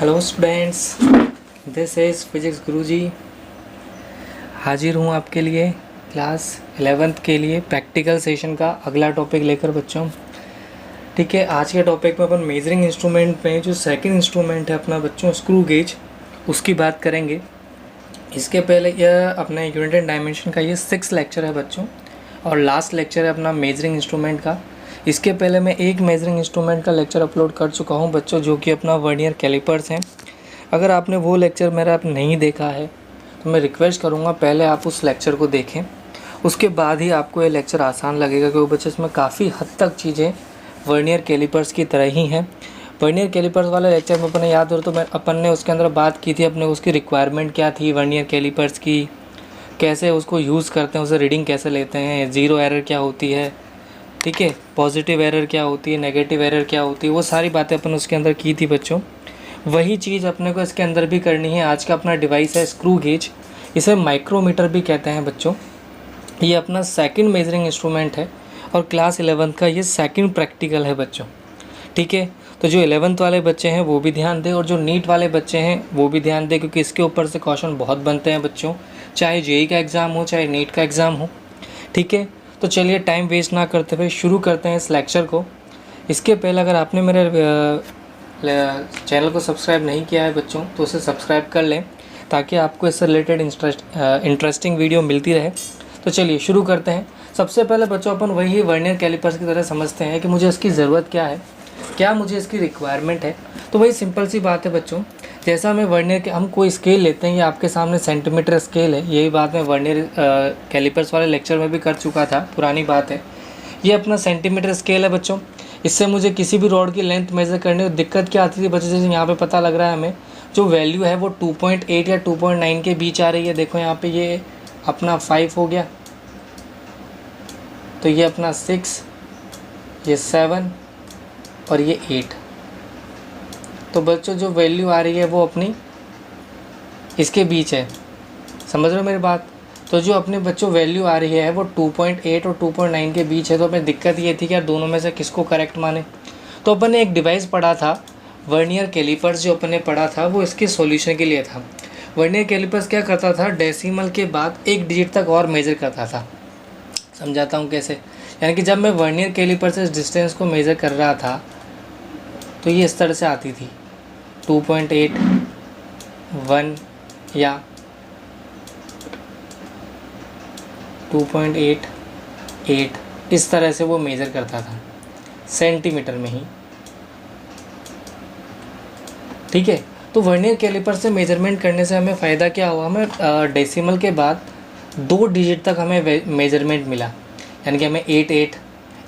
Hello students, this is physics Guruji. हाजिर हूँ आपके लिए क्लास 11th के लिए प्रैक्टिकल सेशन का अगला टॉपिक लेकर बच्चों। ठीक है, आज के टॉपिक में अपन मेजरिंग इंस्ट्रूमेंट में जो सेकंड इंस्ट्रूमेंट है अपना बच्चों स्क्रू गेज, उसकी बात करेंगे। इसके पहले यह अपना यूनिट एंड डायमेंशन का ये 6 लेक्चर है बच्चों, और लास्ट लेक्चर है अपना मेजरिंग इंस्ट्रूमेंट का। इसके पहले मैं एक मेजरिंग इंस्ट्रूमेंट का लेक्चर अपलोड कर चुका हूं बच्चों, जो कि अपना वर्नियर कैलिपर्स हैं। अगर आपने वो लेक्चर मेरा नहीं देखा है तो मैं रिक्वेस्ट करूंगा पहले आप उस लेक्चर को देखें, उसके बाद ही आपको ये लेक्चर आसान लगेगा, क्योंकि बच्चे इसमें काफ़ी हद तक चीज़ें वर्नियर कैलिपर्स की तरह ही हैं। वर्नियर कैलिपर्स वाले लेक्चर में अपने याद हो तो अपन ने उसके अंदर बात की थी अपने उसकी रिक्वायरमेंट क्या थी वर्नियर कैलिपर्स की, कैसे उसको यूज़ करते हैं, उसे रीडिंग कैसे लेते हैं, ज़ीरो एरर क्या होती है, ठीक है, पॉजिटिव एरर क्या होती है, नेगेटिव एरर क्या होती है, वो सारी बातें अपन उसके अंदर की थी बच्चों। वही चीज़ अपने को इसके अंदर भी करनी है। आज का अपना डिवाइस है स्क्रू गेज, इसे माइक्रोमीटर भी कहते हैं बच्चों। ये अपना सेकंड मेजरिंग इंस्ट्रूमेंट है और क्लास 11th का ये सेकंड प्रैक्टिकल है बच्चों। ठीक है, तो जो 11th वाले बच्चे हैं वो भी ध्यान दें, और जो नीट वाले बच्चे हैं वो भी ध्यान दें, क्योंकि इसके ऊपर से क्वेश्चन बहुत बनते हैं बच्चों, चाहे जेईई का एग्ज़ाम हो चाहे नीट का एग्ज़ाम हो। ठीक है, तो चलिए टाइम वेस्ट ना करते हुए शुरू करते हैं इस लेक्चर को। इसके पहले अगर आपने मेरे चैनल को सब्सक्राइब नहीं किया है बच्चों तो उसे सब्सक्राइब कर लें, ताकि आपको इससे रिलेटेड इंटरेस्टिंग वीडियो मिलती रहे। तो चलिए शुरू करते हैं। सबसे पहले बच्चों अपन वही वर्नियर कैलिपर्स की तरह समझते हैं कि मुझे इसकी ज़रूरत क्या है, क्या मुझे इसकी रिक्वायरमेंट है। तो वही सिंपल सी बात है बच्चों, जैसा हमें वर्नियर के हम कोई स्केल लेते हैं, ये आपके सामने सेंटीमीटर स्केल है। यही बात मैं वर्नियर कैलिपर्स वाले लेक्चर में भी कर चुका था, पुरानी बात है। ये अपना सेंटीमीटर स्केल है बच्चों। इससे मुझे किसी भी रॉड की लेंथ मेज़र करने में दिक्कत क्या आती थी बच्चों, जैसे यहाँ पे पता लग रहा है हमें जो वैल्यू है वो 2.8 या 2.9 के बीच आ रही है। देखो यहाँ पे ये अपना 5 हो गया, तो ये अपना 6, ये 7 और ये 8। तो बच्चों जो वैल्यू आ रही है वो अपनी इसके बीच है, समझ रहे हो मेरी बात। तो जो अपने बच्चों वैल्यू आ रही है वो 2.8 और 2.9 के बीच है। तो अपनी दिक्कत ये थी कि यार दोनों में से किसको करेक्ट माने। तो अपन ने एक डिवाइस पढ़ा था वर्नियर कैलिपर्स, जो अपन ने पढ़ा था वो इसके सॉल्यूशन के लिए था। वर्नियर कैलिपर्स क्या करता था, डेसिमल के बाद एक डिजिट तक और मेज़र करता था। समझाता हूँ कैसे। यानी कि जब मैं वर्नियर कैलिपर से इस डिस्टेंस को मेज़र कर रहा था तो ये इस तरह से आती थी 2.8, 1 या 2.8, 8, इस तरह से वो मेज़र करता था सेंटीमीटर में ही। ठीक है, तो वर्नियर कैलिपर से मेजरमेंट करने से हमें फ़ायदा क्या हुआ, हमें डेसिमल के बाद 2 डिजिट तक हमें मेजरमेंट मिला। यानी कि हमें 88,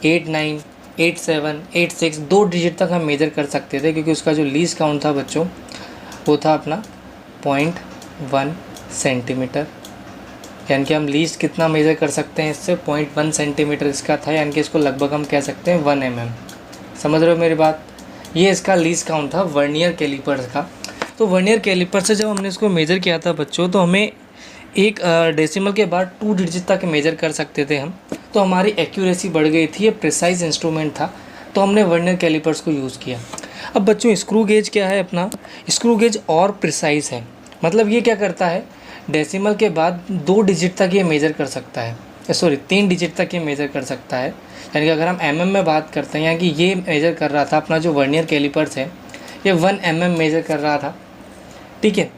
89, 87, 86 2 डिजिट तक हम मेज़र कर सकते थे, क्योंकि उसका जो लीस्ट काउंट था बच्चों वो था अपना 0.1 सेंटीमीटर। यानी कि हम लीस्ट कितना मेज़र कर सकते हैं इससे, 0.1 सेंटीमीटर इसका था। यानी कि इसको लगभग हम कह सकते हैं 1 mm। समझ रहे हो मेरी बात। ये इसका लीस्ट काउंट था वर्नियर कैलिपर्स का। तो वर्नियर कैलिपर से जब हमने इसको मेज़र किया था बच्चों, तो हमें एक डेसिमल के बाद 2 डिजिट तक मेज़र कर सकते थे हम। तो हमारी एक्यूरेसी बढ़ गई थी, ये प्रिसाइज इंस्ट्रूमेंट था, तो हमने वर्नियर कैलिपर्स को यूज़ किया। अब बच्चों स्क्रू गेज क्या है अपना, स्क्रू गेज और प्रिसाइज है। मतलब ये क्या करता है, डेसिमल के बाद 2 डिजिट तक ये मेज़र कर सकता है, 3 डिजिट तक ये मेज़र कर सकता है। यानी कि अगर हम mm में बात करते हैं, यानी कि ये मेज़र कर रहा था अपना जो वर्नियर कैलिपर्स है, ये 1 mm मेज़र कर रहा था। ठीक है,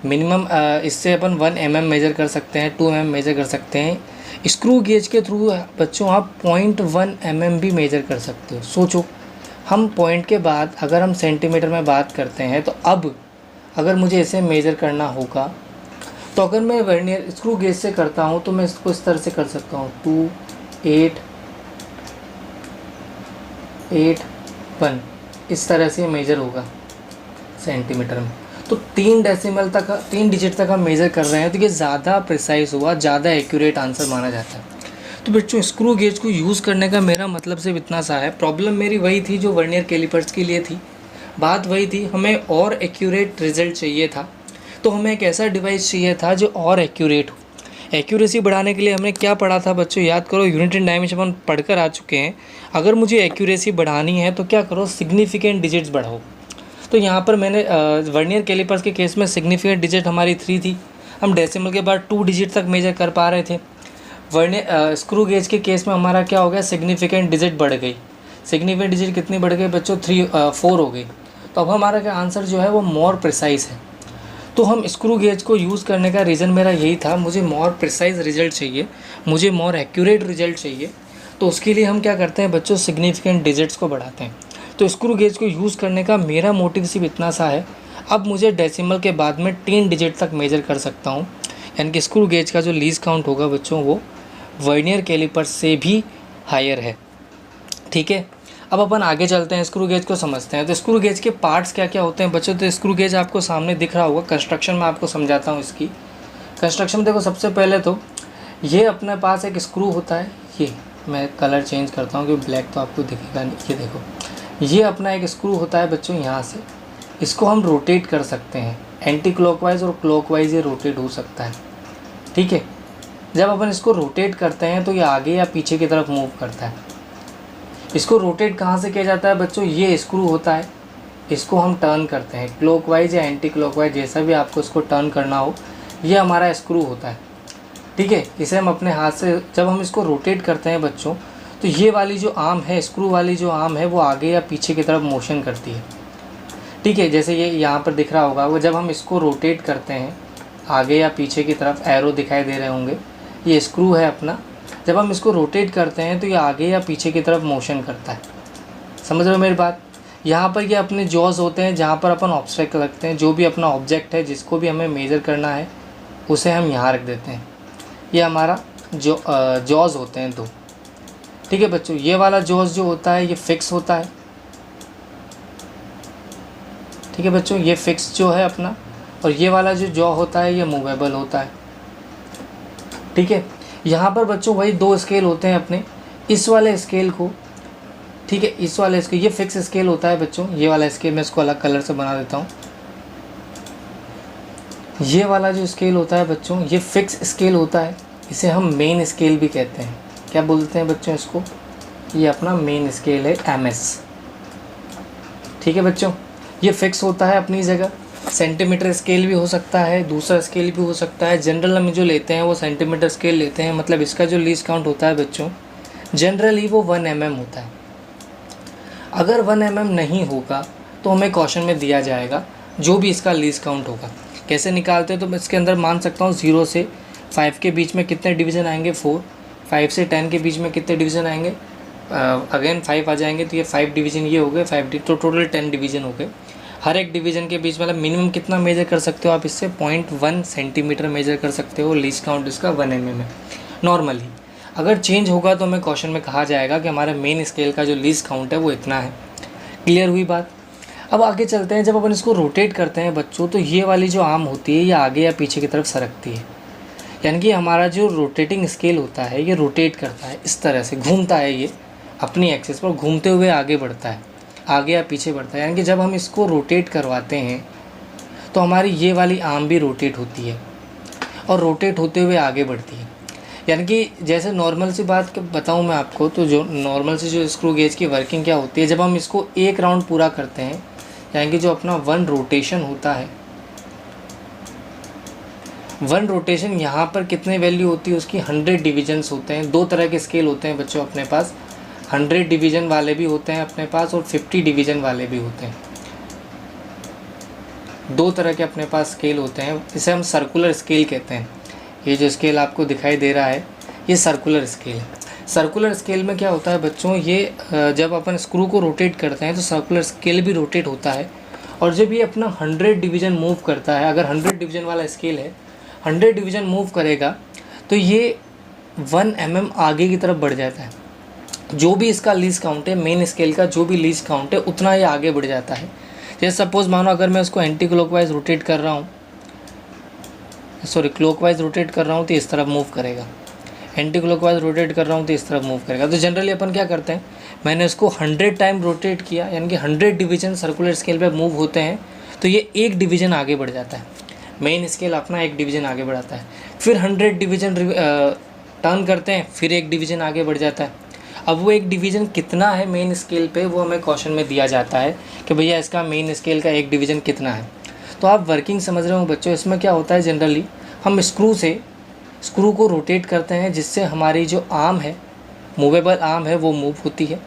मिनिमम इससे अपन 1 mm मेज़र कर सकते हैं, 2 mm मेज़र कर सकते हैं। स्क्रू गेज के थ्रू बच्चों आप 0.1 mm भी मेज़र कर सकते हो। सोचो, हम पॉइंट के बाद अगर हम सेंटीमीटर में बात करते हैं, तो अब अगर मुझे इसे मेज़र करना होगा, तो अगर मैं वर्नियर स्क्रू गेज से करता हूँ तो मैं इसको इस तरह से कर सकता हूँ 2, 8, 8, 1, इस तरह से मेज़र होगा सेंटीमीटर में। तो 3 डेसिमल तक, 3 डिजिट तक हम मेज़र कर रहे हैं, तो ये ज़्यादा प्रिसाइज हुआ, ज़्यादा एक्यूरेट आंसर माना जाता है। तो बच्चों स्क्रू गेज को यूज़ करने का मेरा मतलब सिर्फ इतना सा है। प्रॉब्लम मेरी वही थी जो वर्नियर कैलिपर्स के लिए थी, बात वही थी, हमें और एक्यूरेट रिजल्ट चाहिए था। तो हमें एक ऐसा डिवाइस चाहिए था जो और एक्यूरेट हो। एक्यूरेसी बढ़ाने के लिए हमने क्या पढ़ा था बच्चों, याद करो, यूनिट एंड डायमेंशन अपन पढ़कर आ चुके हैं। अगर मुझे एक्यूरेसी बढ़ानी है तो क्या करो, सिग्निफिकेंट डिजिट्स बढ़ाओ। तो यहाँ पर मैंने वर्नियर कैलिपर्स के केस में सिग्निफिकेंट डिजिट हमारी 3 थी, हम डेसिमल के बाद 2 डिजिट तक मेजर कर पा रहे थे। वर्नियर स्क्रू गेज के केस में हमारा क्या हो गया, सिग्निफिकेंट डिजिट बढ़ गई। सिग्निफिकेंट डिजिट कितनी बढ़ गई बच्चों, 4 हो गई। तो अब हमारा क्या आंसर जो है वो मोर प्रिसाइज है। तो हम स्क्रू गेज को यूज़ करने का रीज़न मेरा यही था, मुझे मोर प्रिसाइज रिजल्ट चाहिए, मुझे मोर एक्यूरेट रिजल्ट चाहिए। तो उसके लिए हम क्या करते हैं बच्चों, सिग्निफिकेंट डिजिट्स को बढ़ाते हैं। तो स्क्रू गेज को यूज़ करने का मेरा मोटिव सिर्फ इतना सा है, अब मुझे डेसिमल के बाद में 10 डिजिट तक मेजर कर सकता हूँ, यानी कि स्क्रू गेज का जो लीस्ट काउंट होगा बच्चों वो वर्नियर कैलिपर से भी हायर है। ठीक है, अब अपन आगे चलते हैं, स्क्रू गेज को समझते हैं। तो स्क्रू गेज के पार्ट्स क्या क्या होते हैं बच्चों। तो स्क्रू गेज आपको सामने दिख रहा होगा, कंस्ट्रक्शन में आपको समझाता हूँ इसकी। कंस्ट्रक्शन में देखो, सबसे पहले तो ये अपने पास एक स्क्रू होता है, ये मैं कलर चेंज करता हूँ क्योंकि ब्लैक तो आपको दिखेगा नहीं। ये देखो, ये अपना एक स्क्रू होता है बच्चों, यहाँ से इसको हम रोटेट कर सकते हैं, एंटी क्लॉकवाइज और क्लॉकवाइज ये रोटेट हो सकता है। ठीक है, जब अपन इसको रोटेट करते हैं तो ये आगे या पीछे की तरफ मूव करता है। इसको रोटेट कहाँ से किया जाता है बच्चों, ये स्क्रू होता है, इसको हम टर्न करते हैं क्लॉकवाइज या एंटी क्लॉकवाइज, जैसा भी आपको इसको टर्न करना हो, ये हमारा स्क्रू होता है। ठीक है, इसे हम अपने हाथ से जब हम इसको रोटेट करते हैं बच्चों, तो ये वाली जो आर्म है, स्क्रू वाली जो आर्म है, वो आगे या पीछे की तरफ मोशन करती है। ठीक है, जैसे ये यहाँ पर दिख रहा होगा, वो जब हम इसको रोटेट करते हैं आगे या पीछे की तरफ, एरो दिखाई दे रहे होंगे, ये स्क्रू है अपना। जब हम इसको रोटेट करते हैं तो ये आगे या पीछे की तरफ मोशन करता है। समझ रहे हो मेरी बात। यहाँ पर ये अपने जॉज होते हैं, जहाँ पर अपन ऑब्जेक्ट रखते हैं, जो भी अपना ऑब्जेक्ट है जिसको भी हमें मेज़र करना है उसे हम यहाँ रख देते हैं। ये हमारा जॉज होते हैं 2। ठीक है बच्चों, ये वाला जॉज जो होता है ये फिक्स होता है। ठीक है बच्चों, ये फिक्स जो है अपना, और ये वाला जो जॉ होता है ये मूवेबल होता है। ठीक है, यहाँ पर बच्चों वही 2 स्केल होते हैं अपने। इस वाले स्केल को, ठीक है, इस वाले स्केल, ये फिक्स स्केल होता है बच्चों, ये वाला स्केल मैं इसको अलग कलर से बना देता हूँ। ये वाला जो स्केल होता है बच्चों ये फिक्स स्केल होता है, इसे हम मेन स्केल भी कहते हैं। क्या बोलते हैं बच्चों इसको, ये अपना मेन स्केल है MS। ठीक है बच्चों, ये फिक्स होता है अपनी जगह। सेंटीमीटर स्केल भी हो सकता है, दूसरा स्केल भी हो सकता है। जनरल हम जो लेते हैं वो सेंटीमीटर स्केल लेते हैं, मतलब इसका जो लीस्ट काउंट होता है बच्चों जनरली वो 1 mm होता है। अगर 1 mm नहीं होगा तो हमें क्वेश्चन में दिया जाएगा जो भी इसका लीस्ट काउंट होगा। कैसे निकालते हैं, तो मैं इसके अंदर मान सकता हूँ 0 से 5 के बीच में कितने डिवीज़न आएंगे, 4। 5 से 10 के बीच में कितने डिवीज़न आएंगे, अगेन 5 आ जाएंगे, तो ये 5 डिवीज़न ये हो गए, 5 तो टोटल 10 डिवीज़न हो गए। हर एक डिवीज़न के बीच मतलब मिनिमम कितना मेजर कर सकते हो आप, इससे 0.1 सेंटीमीटर मेजर कर सकते हो। लीस्ट काउंट इसका 1 mm है नॉर्मली। अगर चेंज होगा तो हमें क्वेश्चन में कहा जाएगा कि हमारे मेन स्केल का जो लीस्ट काउंट है वो इतना है। क्लियर हुई बात। अब आगे चलते हैं, जब अपन इसको रोटेट करते हैं बच्चों तो ये वाली जो आर्म होती है ये आगे या पीछे की तरफ सरकती है, यानी कि हमारा जो रोटेटिंग स्केल होता है ये रोटेट करता है, इस तरह से घूमता है, ये अपनी एक्सिस पर घूमते हुए आगे बढ़ता है, आगे या पीछे बढ़ता है। यानी कि जब हम इसको रोटेट करवाते हैं तो हमारी ये वाली आर्म भी रोटेट होती है और रोटेट होते हुए आगे बढ़ती है। यानी कि जैसे नॉर्मल सी बात बताऊं मैं आपको, तो जो नॉर्मल से जो स्क्रू गेज की वर्किंग क्या होती है, जब हम इसको एक राउंड पूरा करते हैं, यानी कि जो अपना 1 रोटेशन होता है, 1 रोटेशन यहाँ पर कितने वैल्यू होती है उसकी, 100 डिवीजन्स होते हैं। 2 तरह के स्केल होते हैं बच्चों अपने पास, 100 डिवीज़न वाले भी होते हैं अपने पास और 50 डिवीज़न वाले भी होते हैं। 2 तरह के अपने पास स्केल होते हैं, इसे हम सर्कुलर स्केल कहते हैं। ये जो स्केल आपको दिखाई दे रहा है ये सर्कुलर स्केल है। सर्कुलर स्केल में क्या होता है बच्चों, ये जब अपन स्क्रू को रोटेट करते हैं तो सर्कुलर स्केल भी रोटेट होता है, और जब ये अपना 100 डिवीज़न मूव करता है, अगर 100 डिवीज़न वाला स्केल है, 100 डिवीज़न मूव करेगा तो ये 1 mm आगे की तरफ बढ़ जाता है। जो भी इसका लीस्ट काउंट है, मेन स्केल का जो भी लीस्ट काउंट है उतना ये आगे बढ़ जाता है। जैसे सपोज मानो अगर मैं इसको एंटी क्लॉकवाइज रोटेट कर रहा हूँ, क्लॉकवाइज रोटेट कर रहा हूँ तो इस तरफ मूव करेगा, एंटी क्लॉकवाइज रोटेट कर रहा हूँ तो इस तरफ मूव करेगा। तो जनरली अपन क्या करते हैं, मैंने इसको 100 टाइम रोटेट किया, यानी कि 100 डिवीज़न सर्कुलर स्केल पे मूव होते हैं, तो ये 1 डिवीज़न आगे बढ़ जाता है। मेन स्केल अपना 1 डिवीज़न आगे बढ़ाता है। फिर 100 डिवीज़न टर्न करते हैं, फिर 1 डिवीज़न आगे बढ़ जाता है। अब वो एक डिवीज़न कितना है मेन स्केल पे, वो हमें क्वेश्चन में दिया जाता है कि भैया इसका मेन स्केल का एक डिवीज़न कितना है। तो आप वर्किंग समझ रहे हो बच्चों। इसमें क्या होता है, जनरली हम स्क्रू को रोटेट करते हैं, जिससे हमारी जो आर्म है, मूवेबल आर्म है, वो मूव होती है।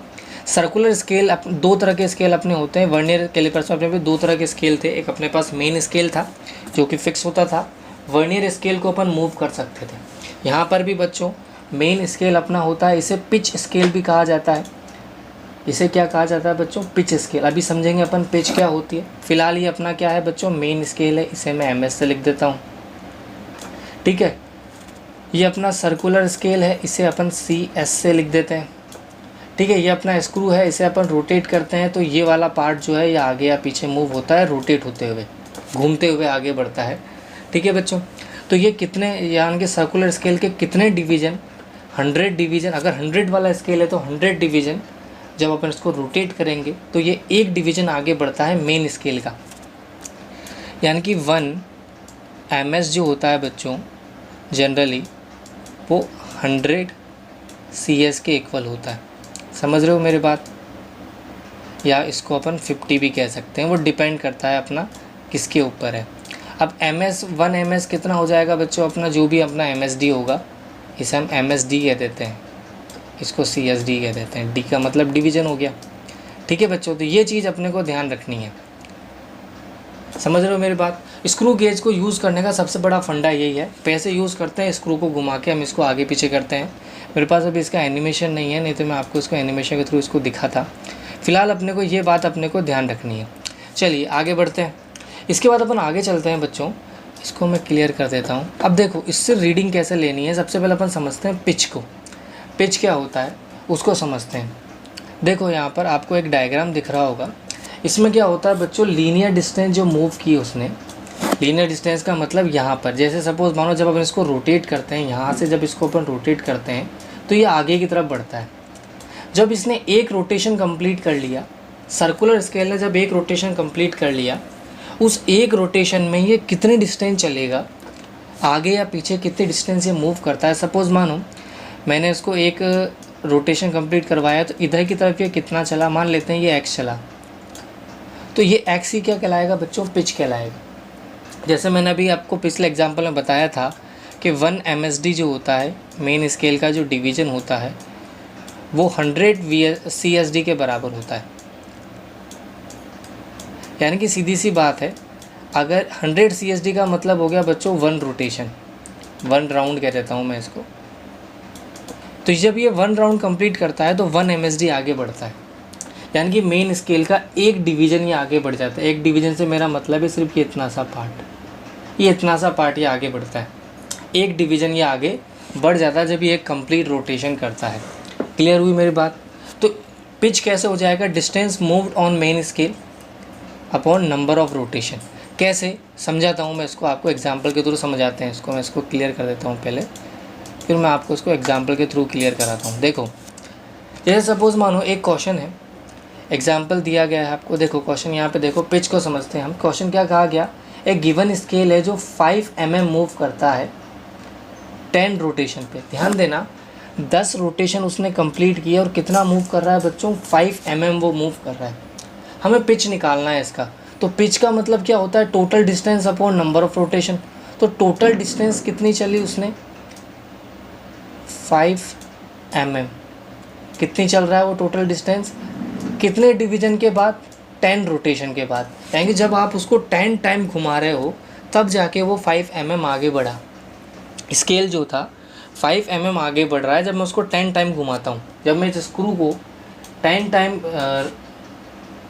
सर्कुलर स्केल दो तरह के स्केल अपने होते हैं। वर्नियर कैलिपर्स में अपने पे दो तरह के स्केल थे। एक अपने पास मेन स्केल था जो कि फिक्स होता था, वर्नियर स्केल को अपन मूव कर सकते थे। यहाँ पर भी बच्चों मेन स्केल अपना होता है, इसे पिच स्केल भी कहा जाता है। इसे क्या कहा जाता है बच्चों, पिच स्केल। अभी समझेंगे अपन पिच क्या होती है। फिलहाल ये अपना क्या है बच्चों, मेन स्केल है, इसे मैं MS से लिख देता हूँ, ठीक है। ये अपना सर्कुलर स्केल है, इसे अपन CS से लिख देते हैं, ठीक है। ये अपना स्क्रू है, इसे अपन रोटेट करते हैं तो ये वाला पार्ट जो है ये आगे या पीछे मूव होता है, रोटेट होते हुए, घूमते हुए आगे बढ़ता है, ठीक है बच्चों। तो ये कितने, यानी कि सर्कुलर स्केल के कितने डिवीज़न, 100 डिवीज़न। अगर 100 वाला स्केल है तो 100 डिवीज़न जब अपन इसको रोटेट करेंगे तो ये एक डिवीज़न आगे बढ़ता है मेन स्केल का। यानी कि 1 MS जो होता है बच्चों, जनरली वो 100 CS के इक्वल होता है। समझ रहे हो मेरी बात। या इसको अपन 50 भी कह सकते हैं, वो डिपेंड करता है अपना किसके ऊपर है। अब 1 MS कितना हो जाएगा बच्चों, अपना जो भी अपना MSD होगा, इसे हम MSD कह देते हैं, इसको CSD कह देते हैं। D का मतलब डिवीज़न हो गया, ठीक है बच्चों। तो ये चीज़ अपने को ध्यान रखनी है। समझ रहे हो मेरी बात। स्क्रू गेज को यूज़ करने का सबसे बड़ा फंडा यही है। पैसे यूज़ करते हैं, स्क्रू को घुमा के हम इसको आगे पीछे करते हैं। मेरे पास अभी इसका एनिमेशन नहीं है, नहीं तो मैं आपको इसको एनिमेशन के थ्रू इसको दिखाता। फिलहाल अपने को ये बात अपने को ध्यान रखनी है। चलिए आगे बढ़ते हैं। इसके बाद अपन आगे चलते हैं बच्चों। इसको मैं क्लियर कर देता हूँ। अब देखो इससे रीडिंग कैसे लेनी है, सबसे पहले अपन समझते हैं पिच को। पिच क्या होता है उसको समझते हैं। देखो यहाँ पर आपको एक डायग्राम दिख रहा होगा। इसमें क्या होता है बच्चों, लीनियर डिस्टेंस जो मूव की उसने, लीनियर डिस्टेंस का मतलब यहाँ पर, जैसे सपोज़ मानो जब अपन इसको रोटेट करते हैं, यहाँ से जब इसको अपन रोटेट करते हैं तो ये आगे की तरफ बढ़ता है। जब इसने एक रोटेशन कंप्लीट कर लिया, सर्कुलर स्केल ने जब एक रोटेशन कंप्लीट कर लिया, उस एक रोटेशन में ये कितनी डिस्टेंस चलेगा, आगे या पीछे कितनी डिस्टेंस ये मूव करता है। सपोज़ मानो मैंने इसको एक रोटेशन कंप्लीट करवाया तो इधर की तरफ ये कितना चला, मान लेते हैं ये x चला, तो ये x ही क्या कहलाएगा बच्चों, पिच कहलाएगा। जैसे मैंने अभी आपको पिछले एग्जांपल में बताया था कि 1 MSD जो होता है, मेन स्केल का जो डिवीज़न होता है, वो 100 CSD के बराबर होता है। यानी कि सीधी सी बात है, अगर 100 CSD का मतलब हो गया बच्चों 1 रोटेशन, 1 राउंड कह देता हूँ मैं इसको। तो जब ये 1 राउंड कंप्लीट करता है तो 1 MSD आगे बढ़ता है। यानी कि मेन स्केल का एक डिवीज़न ये आगे बढ़ जाता है। एक डिवीज़न से मेरा मतलब है सिर्फ ये इतना सा पार्ट, ये इतना सा पार्ट ये आगे बढ़ता है। एक डिवीज़न ये आगे बढ़ जाता है जब ये एक कंप्लीट रोटेशन करता है। क्लियर हुई मेरी बात। तो पिच कैसे हो जाएगा, distance moved on main scale upon number of rotation. कैसे समझाता हूँ मैं इसको, आपको एग्जाम्पल के थ्रू समझाते हैं इसको। मैं इसको क्लियर कर देता हूँ पहले, फिर मैं आपको इसको एग्जाम्पल के थ्रू क्लियर कराता हूँ। देखो जैसे सपोज़ मानो एक क्वेश्चन है, एग्जाम्पल दिया गया है आपको। देखो क्वेश्चन यहाँ पे देखो, पिच को समझते हैं हम। क्वेश्चन क्या कहा गया, एक गिवन स्केल है जो 5 mm मूव करता है 10 रोटेशन पे। ध्यान देना 10 रोटेशन उसने कंप्लीट किया और कितना मूव कर रहा है बच्चों, 5 mm वो मूव कर रहा है। हमें पिच निकालना है इसका। तो पिच का मतलब क्या होता है, total distance upon number of rotation. तो टोटल डिस्टेंस कितनी चली उसने, 5 mm। कितनी चल रहा है वो टोटल डिस्टेंस, कितने डिवीज़न के बाद, 10 रोटेशन के बाद। यानी कि जब आप उसको 10 टाइम घुमा रहे हो तब जाके वो 5 mm आगे बढ़ा। स्केल जो था 5 mm आगे बढ़ रहा है जब मैं उसको 10 टाइम घुमाता हूँ। जब मैं इस स्क्रू को 10 टाइम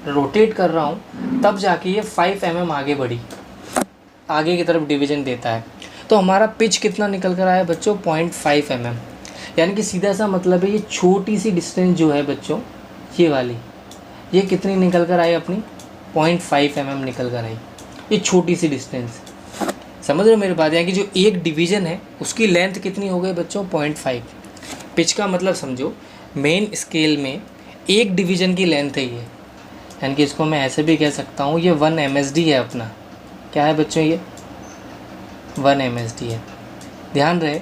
रोटेट कर रहा हूँ तब जाके ये 5 mm आगे बढ़ी, आगे की तरफ डिवीज़न देता है। तो हमारा पिच कितना निकल कर आया बच्चों, 0.5 mm। यानी कि सीधा सा मतलब है ये छोटी सी डिस्टेंस जो है बच्चों, ये वाली, ये कितनी निकल कर आई अपनी, 0.5 mm निकल कर आई। ये छोटी सी डिस्टेंस, समझ रहे हो मेरी बात। यानी कि जो एक डिवीज़न है उसकी लेंथ कितनी हो गई बच्चों, 0.5। पिच का मतलब समझो, मेन स्केल में एक डिवीज़न की लेंथ है ये। यानी कि इसको मैं ऐसे भी कह सकता हूँ, ये 1 MSD है अपना। क्या है बच्चों, ये 1 MSD है। ध्यान रहे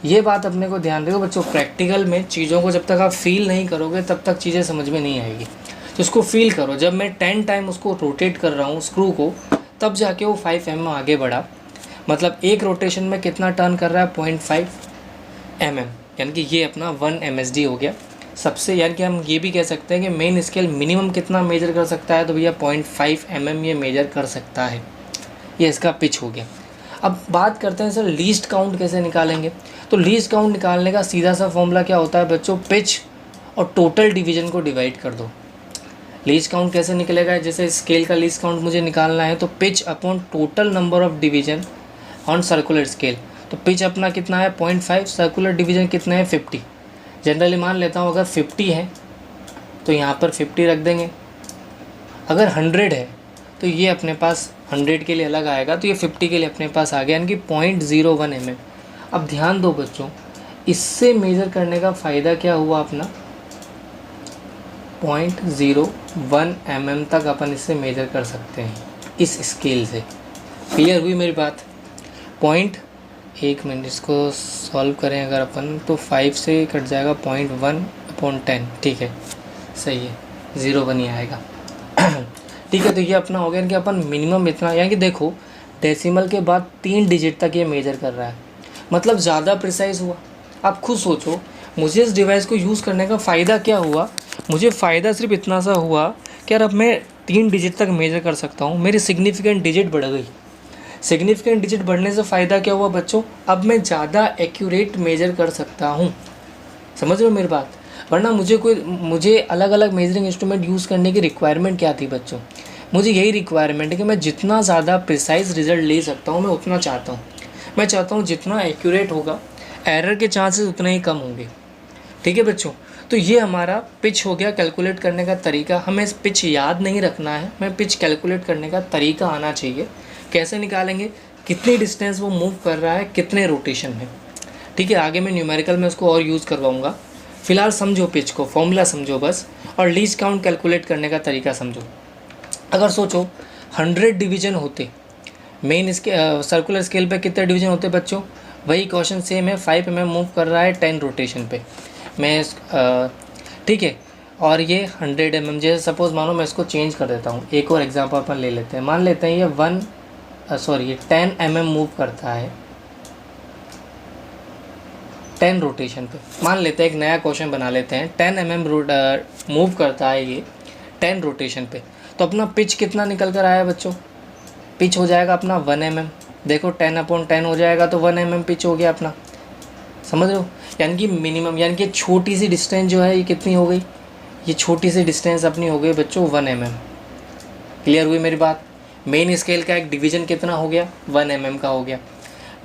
ये बात अपने को ध्यान रखो बच्चों, प्रैक्टिकल में चीज़ों को जब तक आप फील नहीं करोगे तब तक चीज़ें समझ में नहीं आएगी। तो उसको फील करो। जब मैं 10 टाइम उसको रोटेट कर रहा हूँ स्क्रू को, तब जाके वो 5 mm आगे बढ़ा। मतलब एक रोटेशन में कितना टर्न कर रहा है, 0.5 mm, यानी कि ये अपना 1 MSD हो गया सबसे। यानी कि हम ये भी कह सकते हैं कि मेन स्केल मिनिमम कितना मेजर कर सकता है, तो भैया 0.5 mm ये मेजर कर सकता है। ये इसका पिच हो गया। अब बात करते हैं सर लीस्ट काउंट कैसे निकालेंगे। तो लीस्ट काउंट निकालने का सीधा सा फॉर्मूला क्या होता है बच्चों, पिच और टोटल डिवीजन को डिवाइड कर दो। लीस्ट काउंट कैसे निकलेगा, जैसे स्केल का लीस्ट काउंट मुझे निकालना है तो pitch upon total number of division on circular scale. तो पिच अपना कितना है 0.5, सर्कुलर डिवीजन कितना है 50। जनरली मान लेता हूँ अगर 50 है तो यहाँ पर 50 रख देंगे। अगर 100 है तो ये अपने पास 100 के लिए अलग आएगा, तो ये 50 के लिए अपने पास आ गया, यानी कि 0.01 mm। अब ध्यान दो बच्चों, इससे मेज़र करने का फ़ायदा क्या हुआ अपना, 0.01 mm तक अपन इससे मेज़र कर सकते हैं इस स्केल से। क्लियर हुई मेरी बात। एक मिनट इसको सॉल्व करें अगर अपन, तो 5 से कट जाएगा 0.1/10, ठीक है सही है, 0.1 ही आएगा। ठीक है, तो ये अपना हो गया कि अपन मिनिमम इतना, यानी कि देखो डेसिमल के बाद 3 डिजिट तक ये मेजर कर रहा है, मतलब ज़्यादा प्रिसाइज हुआ। आप खुद सोचो मुझे इस डिवाइस को यूज़ करने का फ़ायदा क्या हुआ। मुझे फ़ायदा सिर्फ इतना सा हुआ कि यार अब मैं 3 डिजिट तक मेजर कर सकता हूँ, मेरी सिग्निफिकेंट डिजिट बढ़ गई। सिग्निफिकेंट डिजिट बढ़ने से फ़ायदा क्या हुआ बच्चों, अब मैं ज़्यादा एक्यूरेट मेजर कर सकता हूँ। समझ रहे हो मेरी बात। वरना मुझे अलग अलग मेजरिंग इंस्ट्रूमेंट यूज़ करने की रिक्वायरमेंट क्या थी बच्चों, मुझे यही रिक्वायरमेंट है कि मैं जितना ज़्यादा प्रिसाइज रिजल्ट ले सकता हूँ मैं उतना चाहता हूँ। मैं चाहता हूँ जितना एक्यूरेट होगा एरर के चांसेस उतने ही कम होंगे। ठीक है बच्चों, तो ये हमारा पिच हो गया कैलकुलेट करने का तरीका। हमें इस पिच याद नहीं रखना है, हमें पिच कैलकुलेट करने का तरीका आना चाहिए। कैसे निकालेंगे, कितनी डिस्टेंस वो मूव कर रहा है, कितने रोटेशन में। ठीक है, आगे मैं न्यूमेरिकल में उसको और यूज़ करवाऊँगा। फ़िलहाल समझो पिच को, फॉर्मूला समझो बस, और लीस्ट काउंट कैलकुलेट करने का तरीका समझो। अगर सोचो 100 डिवीज़न होते, मेन सर्कुलर स्केल पे कितने डिवीज़न होते बच्चों, वही क्वेश्चन सेम है। 5 mm मूव कर रहा है 10 रोटेशन पे, मैं ठीक है, और ये 100 mm, जैसे सपोज़ मानो मैं इसको चेंज कर देता हूँ। एक और एग्जांपल अपन ले लेते हैं। मान लेते हैं ये 10 mm मूव करता है 10 रोटेशन पे। मान लेते हैं एक नया क्वेश्चन बना लेते हैं, 10 mm मूव करता है ये 10 रोटेशन पे। तो अपना पिच कितना निकल कर आया बच्चों, पिच हो जाएगा अपना 1 mm। देखो 10/10 हो जाएगा तो 1 mm पिच हो गया अपना। समझ रहे हो, यानी कि मिनिमम, यानी कि छोटी सी डिस्टेंस जो है ये कितनी हो गई, ये छोटी सी डिस्टेंस अपनी हो गई बच्चों 1 mm। क्लियर हुई मेरी बात। मेन स्केल का एक डिवीज़न कितना हो गया, 1 mm का हो गया।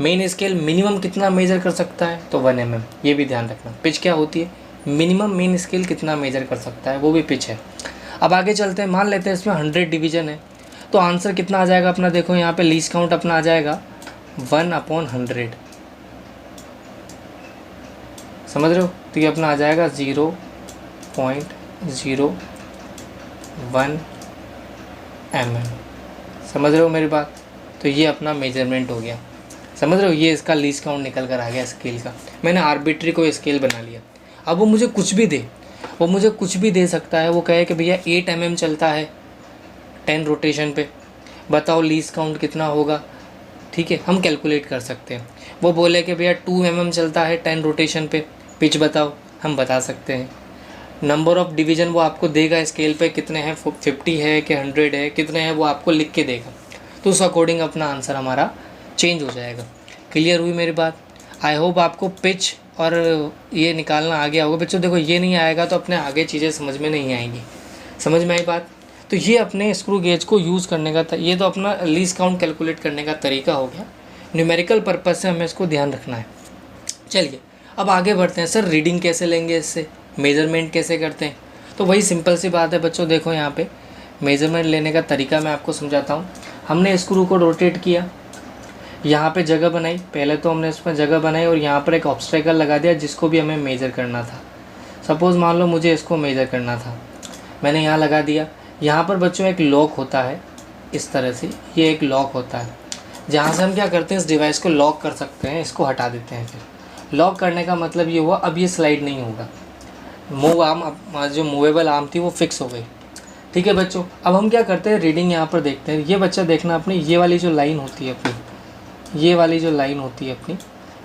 मेन स्केल मिनिमम कितना मेजर कर सकता है, तो 1 mm। ये भी ध्यान रखना, पिच क्या होती है, मिनिमम मेन स्केल कितना मेजर कर सकता है, वो भी पिच है। अब आगे चलते हैं, मान लेते हैं इसमें 100 डिवीज़न है, तो आंसर कितना आ जाएगा अपना, देखो यहाँ पे लीस्ट काउंट अपना आ जाएगा 1/100। समझ रहे हो, तो ये अपना आ जाएगा 0.01 mm। समझ रहे हो मेरी बात। तो ये अपना मेजरमेंट हो गया। समझ रहे हो, ये इसका लीस्ट काउंट निकल कर आ गया स्केल का। मैंने आर्बिट्री को स्केल बना लिया। अब वो मुझे कुछ भी दे, वो मुझे कुछ भी दे सकता है। वो कहे कि भैया 8 mm चलता है 10 रोटेशन पे, बताओ लीस्ट काउंट कितना होगा। ठीक है, हम कैलकुलेट कर सकते हैं। वो बोले कि भैया 2 mm चलता है 10 रोटेशन पे, पिच बताओ, हम बता सकते हैं। नंबर ऑफ़ डिवीज़न वो आपको देगा स्केल पे, कितने हैं, 50 है कि 100 है, कितने हैं वो आपको लिख के देगा। तो उस अकॉर्डिंग अपना आंसर हमारा चेंज हो जाएगा। क्लियर हुई मेरी बात। आई होप आपको पिच और ये निकालना आ गया होगा बच्चों। देखो ये नहीं आएगा तो अपने आगे चीज़ें समझ में नहीं आएंगी। समझ में आई बात। तो ये अपने स्क्रू गेज को यूज़ करने का ये तो अपना लीस्ट काउंट कैलकुलेट करने का तरीका हो गया। न्यूमेरिकल पर्पज़ से हमें इसको ध्यान रखना है। चलिए अब आगे बढ़ते हैं। सर रीडिंग कैसे लेंगे, इससे मेज़रमेंट कैसे करते हैं। तो वही सिंपल सी बात है बच्चों। देखो यहाँ पे मेज़रमेंट लेने का तरीका मैं आपको समझाता हूँ। हमने स्क्रू को रोटेट किया, यहाँ पे जगह बनाई, पहले तो हमने इसमें जगह बनाई और यहाँ पर एक ऑब्स्टेकल लगा दिया जिसको भी हमें मेज़र करना था। सपोज़ मान लो मुझे इसको मेज़र करना था, मैंने यहाँ लगा दिया। यहाँ पर बच्चों एक लॉक होता है इस तरह से, ये एक लॉक होता है जहाँ से हम क्या करते हैं, इस डिवाइस को लॉक कर सकते हैं, इसको हटा देते हैं। फिर लॉक करने का मतलब ये हुआ अब ये स्लाइड नहीं होगा, मूव आर्म जो मूवेबल आर्म थी वो फिक्स हो गई। ठीक है बच्चों, अब हम क्या करते हैं, रीडिंग यहाँ पर देखते हैं। ये बच्चा देखना अपनी ये वाली जो लाइन होती है अपनी, ये वाली जो लाइन होती है अपनी,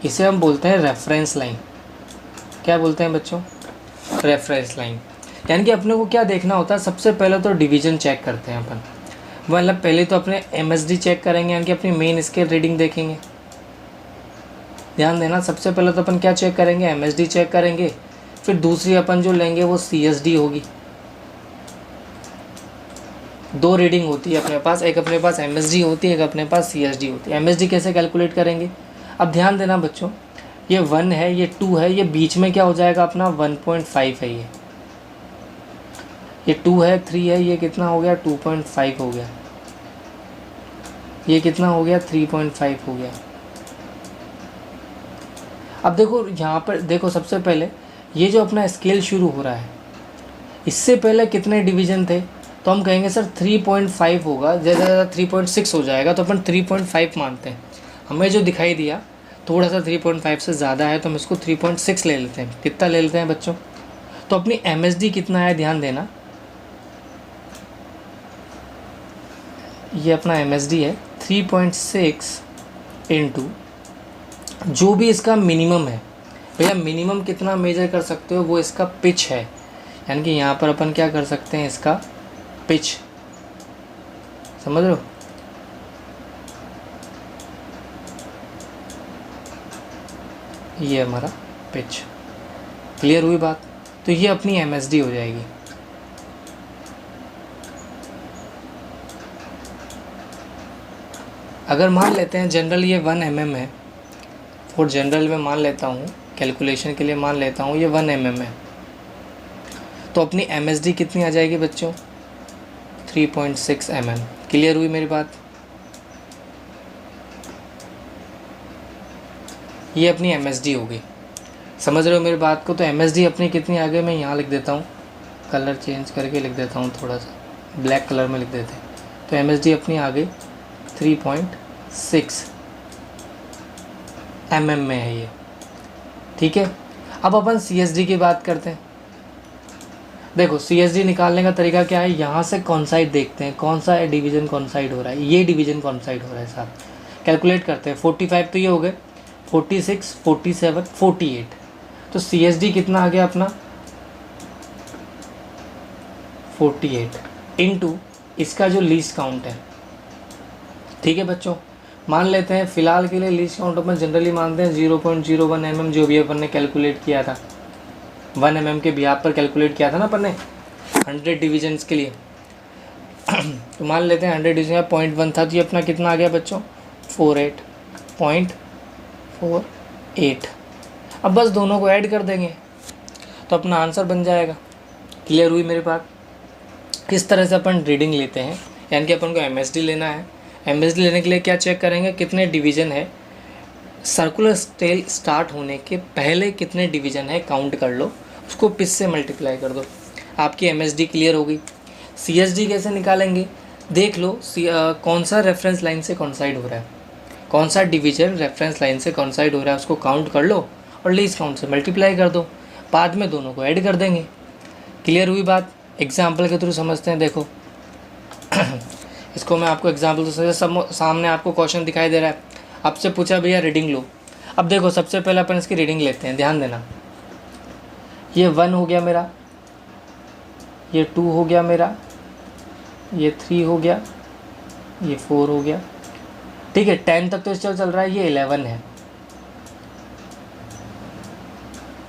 इसे हम बोलते हैं रेफरेंस लाइन। क्या बोलते हैं बच्चों? Reference line. यानी कि अपने को क्या देखना होता है, सबसे पहले तो डिवीज़न चेक करते हैं अपन, मतलब पहले तो अपने MSD चेक करेंगे, यानी कि अपनी मेन स्केल रीडिंग देखेंगे। ध्यान देना, सबसे पहले तो अपन क्या चेक करेंगे, MSD चेक करेंगे, फिर दूसरी अपन जो लेंगे वो CSD होगी। दो रीडिंग होती है अपने पास, एक अपने पास MSD होती है, एक अपने पास CSD होती है। MSD कैसे कैलकुलेट करेंगे, अब ध्यान देना बच्चों, ये 1 है, ये 2 है, ये बीच में क्या हो जाएगा अपना 1.5 है, ये 2 है, 3 है, ये कितना हो गया 2.5 हो गया, ये कितना हो गया 3.5 हो गया। अब देखो यहाँ पर देखो, सबसे पहले ये जो अपना स्केल शुरू हो रहा है, इससे पहले कितने डिवीज़न थे, तो हम कहेंगे सर 3.5 होगा, ज़्यादा ज़्यादा 3.6 हो जाएगा, तो अपन 3.5 मानते हैं। हमें जो दिखाई दिया थोड़ा सा 3.5 से ज़्यादा है, तो हम इसको 3.6 ले लेते हैं। कितना ले लेते हैं बच्चों? तो अपनी MSD कितना है, ध्यान देना, ये अपना MSD है 3.6 इंटू जो भी इसका मिनिमम है। भैया मिनिमम कितना मेजर कर सकते हो, वो इसका पिच है, यानी कि यहाँ पर अपन क्या कर सकते हैं, इसका पिच, समझ रहे हो? ये हमारा पिच, क्लियर हुई बात? तो ये अपनी MSD हो जाएगी। अगर मान लेते हैं जनरल ये 1 mm है, और जनरल में मान लेता हूँ, कैलकुलेशन के लिए मान लेता हूँ ये 1 mm है, तो अपनी MSD कितनी आ जाएगी बच्चों, 3.6 mm। क्लियर हुई मेरी बात? ये अपनी MSD हो गई, समझ रहे हो मेरी बात को? तो MSD अपनी कितनी आ गई, मैं यहाँ लिख देता हूँ, कलर चेंज करके लिख देता हूँ, थोड़ा सा ब्लैक कलर में लिख देते हैं। तो MSD अपनी आ गई 3.6 mm में है ये। ठीक है, अब अपन CSD की बात करते हैं। देखो CSD निकालने का तरीका क्या है, यहाँ से कौन साइड देखते हैं, कौन सा डिवीज़न कौन साइड हो रहा है, ये डिवीज़न कौन साइड हो रहा है साहब, कैलकुलेट करते हैं। 45 तो ये हो गए, 46, 47, 48, तो CSD कितना आ गया अपना 48 इंटू इसका जो लीस्ट काउंट है। ठीक है बच्चों, मान लेते हैं फ़िलहाल के लिए लीस्ट काउंट अपन जनरली मानते हैं 0.01 mm, जो भी अपन ने कैलकुलेट किया था 1 mm के बिहाफ पर कैलकुलेट किया था ना अपन ने 100 डिविजन्स के लिए। तो मान लेते हैं 100 डिवीजन का 0.1 था, तो ये अपना कितना आ गया बच्चों 48.48। अब बस दोनों को ऐड कर देंगे तो अपना आंसर बन जाएगा। क्लियर हुई मेरी बात? किस तरह से अपन रीडिंग लेते हैं, यानी कि अपन को MSD लेना है। MSD लेने के लिए क्या चेक करेंगे, कितने डिवीज़न है, सर्कुलर स्केल स्टार्ट होने के पहले कितने डिवीज़न है काउंट कर लो, उसको पिच से मल्टीप्लाई कर दो, आपकी MSD क्लियर हो गई। CSD कैसे निकालेंगे, देख लो कौन सा रेफरेंस लाइन से कॉन्साइड हो रहा है, कौन सा डिवीज़न रेफरेंस लाइन से कॉन्साइड हो रहा है, उसको काउंट कर लो और लीस्ट काउंट से मल्टीप्लाई कर दो, बाद में दोनों को ऐड कर देंगे। क्लियर हुई बात? एग्जाम्पल के थ्रू समझते हैं। देखो इसको मैं आपको एग्जाम्पल से सामने आपको क्वेश्चन दिखाई दे रहा है, आपसे पूछा भैया रीडिंग लो। अब देखो सबसे पहले अपन इसकी रीडिंग लेते हैं, ध्यान देना। ये 1 हो गया मेरा, ये 2 हो गया मेरा, ये 3 हो गया, ये 4 हो गया। ठीक है, 10 तक तो चल रहा है, ये 11 है।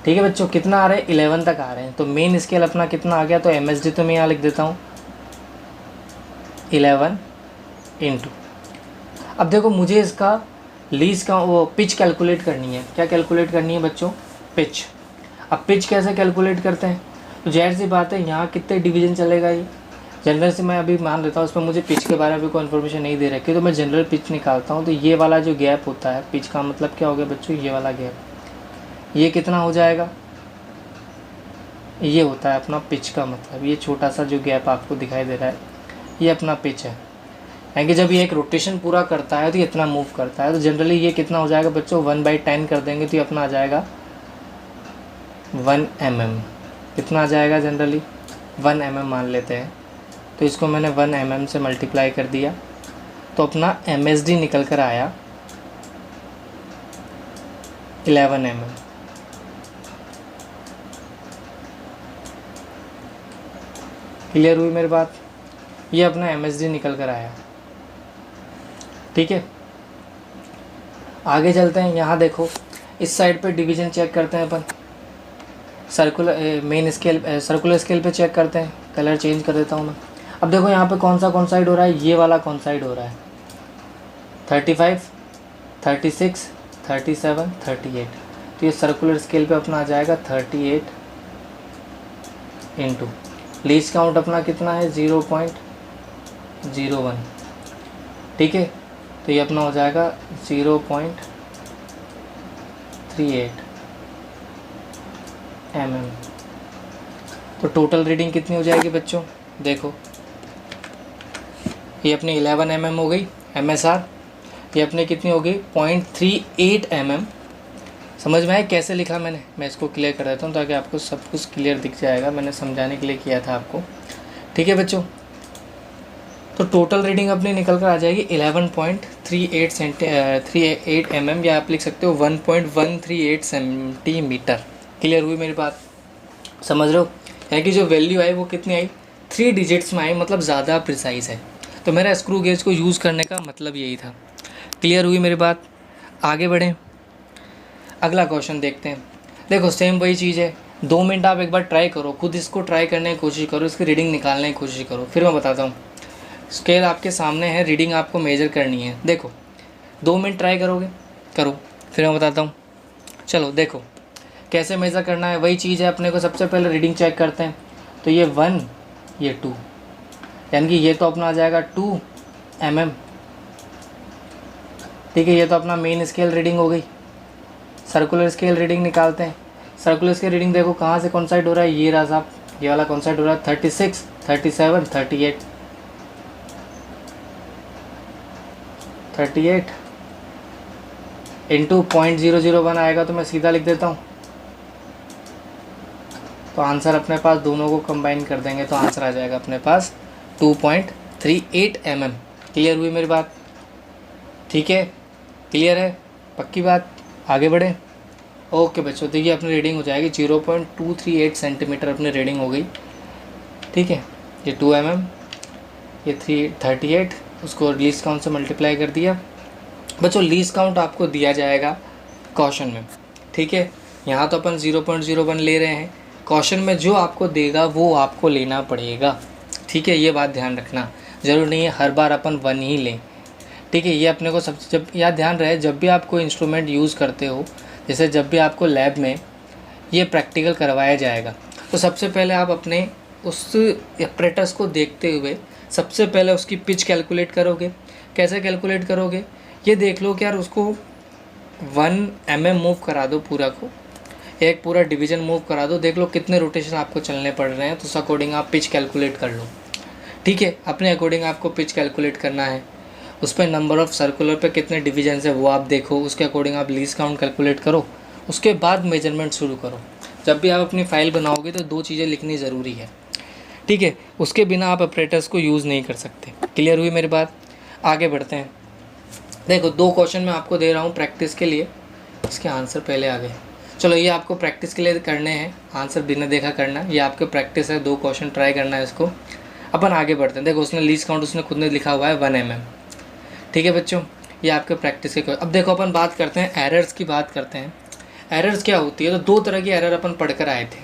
ठीक है बच्चों, कितना आ रहा है 11 तक आ रहे हैं, तो मेन स्केल अपना कितना आ गया, तो MSD तो मैं यहाँ लिख देता हूँ 11 इंटू। अब देखो मुझे इसका लीस्ट का वो पिच कैलकुलेट करनी है। क्या कैलकुलेट करनी है बच्चों? पिच। अब पिच कैसे कैलकुलेट करते हैं, तो जाहिर सी बात है यहाँ कितने डिवीज़न चलेगा, ये जनरल से मैं अभी मान लेता हूँ, उस पर मुझे पिच के बारे में कोई इन्फॉर्मेशन नहीं दे रखी, तो मैं जनरल पिच निकालता हूँ। तो ये वाला जो गैप होता है, पिच का मतलब क्या हो गया बच्चों, ये वाला गैप, ये कितना हो जाएगा, ये होता है अपना पिच का मतलब। ये छोटा सा जो गैप आपको दिखाई दे रहा है, ये अपना पिच है, यानी कि जब ये एक रोटेशन पूरा करता है तो ये इतना मूव करता है, तो जनरली ये कितना हो जाएगा बच्चों, 1/10 कर देंगे तो ये अपना आ जाएगा 1 mm। कितना आ जाएगा जनरली 1 mm मान लेते हैं, तो इसको मैंने 1 mm से मल्टीप्लाई कर दिया, तो अपना MSD निकल कर आया 11 mm। क्लियर हुई मेरी बात? ये अपना MSD निकल कर आया। ठीक है, आगे चलते हैं। यहाँ देखो इस साइड पे डिवीजन चेक करते हैं अपन, circular main scale circular scale पे चेक करते हैं। कलर चेंज कर देता हूँ मैं। अब देखो यहाँ पे कौन साइड हो रहा है, ये वाला कौन साइड हो रहा है, 35, 36, 37, 38। तो ये सर्कुलर स्केल पे अपना आ जाएगा 38 इंटू लीस्ट काउंट अपना कितना है 0.01। ठीक है, तो ये अपना हो जाएगा 0.38 mm। तो टोटल रीडिंग कितनी हो जाएगी बच्चों, देखो ये अपनी 11 mm हो गई MSR, ये अपने कितनी हो गई 0.38 mm। समझ में आया कैसे लिखा मैंने? मैं इसको क्लियर कर देता हूँ ताकि आपको सब कुछ क्लियर दिख जाएगा, मैंने समझाने के लिए किया था आपको। ठीक है बच्चों, तो टोटल रीडिंग अपनी निकल कर आ जाएगी 11.38 mm, या आप लिख सकते हो 1.138 सेंटीमीटर। क्लियर हुई मेरी बात? समझ रहे हो? यानी कि जो वैल्यू आई वो कितनी आई, 3 डिजिट्स में आई, मतलब ज़्यादा प्रिसाइज है। तो मेरा स्क्रू गेज को यूज़ करने का मतलब यही था। क्लियर हुई मेरी बात? आगे बढ़ें, अगला क्वेश्चन देखते हैं। देखो सेम वही चीज़ है, 2 मिनट आप एक बार ट्राई करो, खुद इसको ट्राई करने की कोशिश करो, इसकी रीडिंग निकालने की कोशिश करो, फिर मैं बताता हूँ। स्केल आपके सामने है, रीडिंग आपको मेजर करनी है। देखो 2 मिनट ट्राई करो, फिर मैं बताता हूँ। चलो देखो कैसे मेज़र करना है, वही चीज़ है। अपने को सबसे पहले रीडिंग चेक करते हैं, तो ये 1, ये 2, यानी कि ये तो अपना आ जाएगा 2 mm। ठीक है, ये तो अपना मेन स्केल रीडिंग हो गई। सर्कुलर स्केल रीडिंग निकालते हैं। सर्कुलर स्केल रीडिंग देखो कहाँ से कौन साइड हो रहा है, ये रहा साहब, ये वाला कौन साइड हो रहा है 36, 37, 38 इंटू 0.001 आएगा, तो मैं सीधा लिख देता हूँ। तो आंसर अपने पास दोनों को कंबाइन कर देंगे तो आंसर आ जाएगा अपने पास 2.38 mm। क्लियर हुई मेरी बात? ठीक है, क्लियर है, पक्की बात? आगे बढ़े। ओके बच्चों, तो ये अपनी रीडिंग हो जाएगी 0.238 सेंटीमीटर अपनी रीडिंग हो गई। ठीक है, ये 2 mm, ये 38, उसको लीस्ट काउंट से मल्टीप्लाई कर दिया। बच्चों लीस्ट काउंट आपको दिया जाएगा क्वेश्चन में। ठीक है, यहाँ तो अपन 0.01 ले रहे हैं, क्वेश्चन में जो आपको देगा वो आपको लेना पड़ेगा। ठीक है, ये बात ध्यान रखना, ज़रूर नहीं है हर बार अपन 1 ही लें। ठीक है, ये अपने को सब जब याद ध्यान रहे, जब भी आप कोई इंस्ट्रूमेंट यूज़ करते हो, जैसे जब भी आपको लैब में ये प्रैक्टिकल करवाया जाएगा, तो सबसे पहले आप अपने उस एपरेटस को देखते हुए सबसे पहले उसकी पिच कैलकुलेट करोगे। कैसे कैलकुलेट करोगे, ये देख लो कि यार उसको 1 mm मूव करा दो, पूरा को एक पूरा डिवीज़न मूव करा दो, देख लो कितने रोटेशन आपको चलने पड़ रहे हैं, तो उस अकॉर्डिंग आप पिच कैलकुलेट कर लो। ठीक है, अपने अकॉर्डिंग आपको पिच कैलकुलेट करना है। उस पर नंबर ऑफ़ सर्कुलर पे कितने डिवीजन है वो आप देखो, उसके अकॉर्डिंग आप लीस्ट काउंट कैलकुलेट करो, उसके बाद मेजरमेंट शुरू करो। जब भी आप अपनी फ़ाइल बनाओगे तो 2 चीज़ें लिखनी ज़रूरी है। ठीक है, उसके बिना आप ऑपरेटर्स को यूज़ नहीं कर सकते। क्लियर हुई मेरी बात? आगे बढ़ते हैं। देखो 2 क्वेश्चन मैं आपको दे रहा हूँ प्रैक्टिस के लिए, इसके आंसर पहले आ गए। चलो ये आपको प्रैक्टिस के लिए करने हैं, आंसर बिना देखा करना, ये आपके प्रैक्टिस है, 2 क्वेश्चन ट्राई करना है इसको। अपन आगे बढ़ते हैं। देखो उसने लीस्ट काउंट उसने खुद ने लिखा हुआ है 1 mm। ठीक है बच्चों, ये आपके प्रैक्टिस के। अब देखो अपन बात करते हैं एरर्स की, बात करते हैं एरर्स क्या होती है। तो 2 तरह की एरर अपन पढ़ कर आए थे।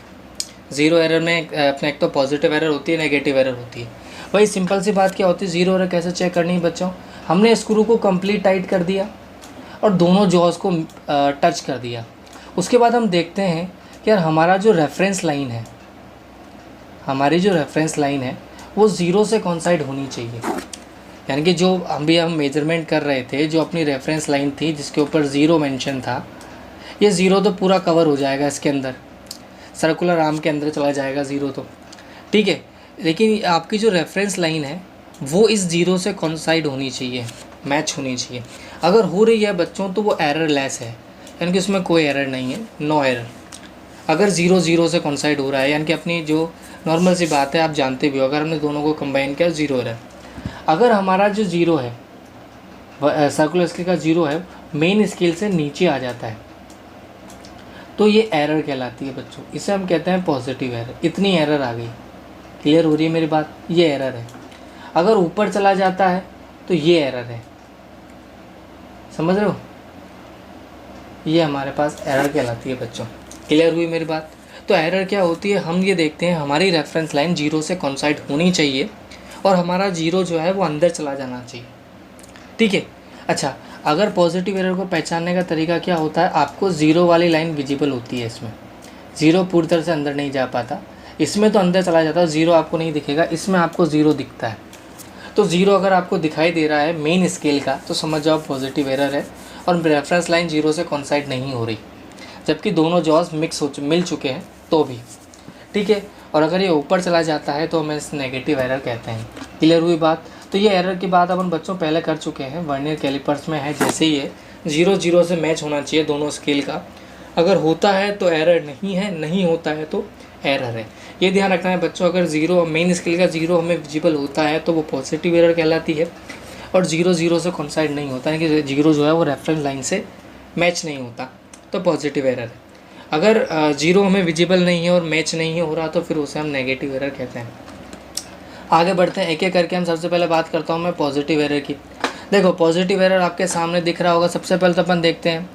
0 एरर में अपने एक तो पॉजिटिव एरर होती है, नेगेटिव एरर होती है। वही सिंपल सी बात क्या होती है, 0 एरर कैसे चेक करनी है बच्चों, हमने स्क्रू को कंप्लीट टाइट कर दिया और दोनों जॉज को टच कर दिया। उसके बाद हम देखते हैं कि यार हमारा जो रेफरेंस लाइन है, हमारी जो रेफरेंस लाइन है वो 0 से कॉन्साइड होनी चाहिए। यानी कि जो हम मेजरमेंट कर रहे थे, जो अपनी रेफरेंस लाइन थी जिसके ऊपर 0 मेंशन था, ये 0 तो पूरा कवर हो जाएगा इसके अंदर, सर्कुलर आर्म के अंदर चला जाएगा 0 तो। ठीक है, लेकिन आपकी जो रेफरेंस लाइन है वो इस जीरो से कॉन्साइड होनी चाहिए, मैच होनी चाहिए। अगर हो रही है बच्चों तो वो एरर लेस है, यानी कि उसमें कोई एरर नहीं है, नो एरर। अगर जीरो जीरो से कॉन्साइड हो रहा है, यानी कि अपनी जो नॉर्मल सी बात है आप जानते भी हो, अगर हमने दोनों को कंबाइन किया जीरो एरर। अगर हमारा जो जीरो है सर्कुलर स्केल का जीरो है मेन स्केल से नीचे आ जाता है तो ये एरर कहलाती है बच्चों, इसे हम कहते हैं पॉजिटिव एरर। इतनी एरर आ गई, क्लियर हो रही है मेरी बात, ये एरर है। अगर ऊपर चला जाता है तो ये एरर है, समझ रहे हो, ये हमारे पास एरर कहलाती है बच्चों। क्लियर हुई मेरी बात। तो एरर क्या होती है, हम ये देखते हैं हमारी रेफरेंस लाइन जीरो से कॉन्साइड होनी चाहिए और हमारा जीरो जो है वो अंदर चला जाना चाहिए, ठीक है। अच्छा, अगर पॉजिटिव एरर को पहचानने का तरीका क्या होता है, आपको ज़ीरो वाली लाइन विजिबल होती है, इसमें ज़ीरो पूरी तरह से अंदर नहीं जा पाता, इसमें तो अंदर चला जाता है, ज़ीरो आपको नहीं दिखेगा, इसमें आपको ज़ीरो दिखता है। तो ज़ीरो अगर आपको दिखाई दे रहा है मेन स्केल का तो समझ जाओ पॉजिटिव एरर है और रेफरेंस लाइन जीरो से कॉन्साइड नहीं हो रही, जबकि दोनों जॉज मिल चुके हैं तो भी, ठीक है। और अगर ये ऊपर चला जाता है तो हमें इस नेगेटिव एरर कहते हैं। क्लियर हुई बात। तो ये एरर की बात अपन बच्चों पहले कर चुके हैं, वर्नियर कैलिपर्स में है, जैसे ये जीरो जीरो से मैच होना चाहिए दोनों स्केल का, अगर होता है तो एरर नहीं है, नहीं होता है तो एरर है। ये ध्यान रखना है बच्चों, अगर जीरो मेन स्केल का जीरो हमें विजिबल होता है तो वो पॉजिटिव एरर कहलाती है, और जीरो जीरो से कॉन्साइड नहीं होता है कि जीरो जो है वो रेफरेंस लाइन से मैच नहीं होता तो पॉजिटिव एरर है। अगर जीरो हमें विजिबल नहीं है और मैच नहीं हो रहा तो फिर उसे हम नेगेटिव एरर कहते हैं। आगे बढ़ते हैं, एक एक करके हम सबसे पहले बात करता हूँ मैं पॉजिटिव एरर की। देखो पॉजिटिव एरर आपके सामने दिख रहा होगा। सबसे पहले तो अपन देखते हैं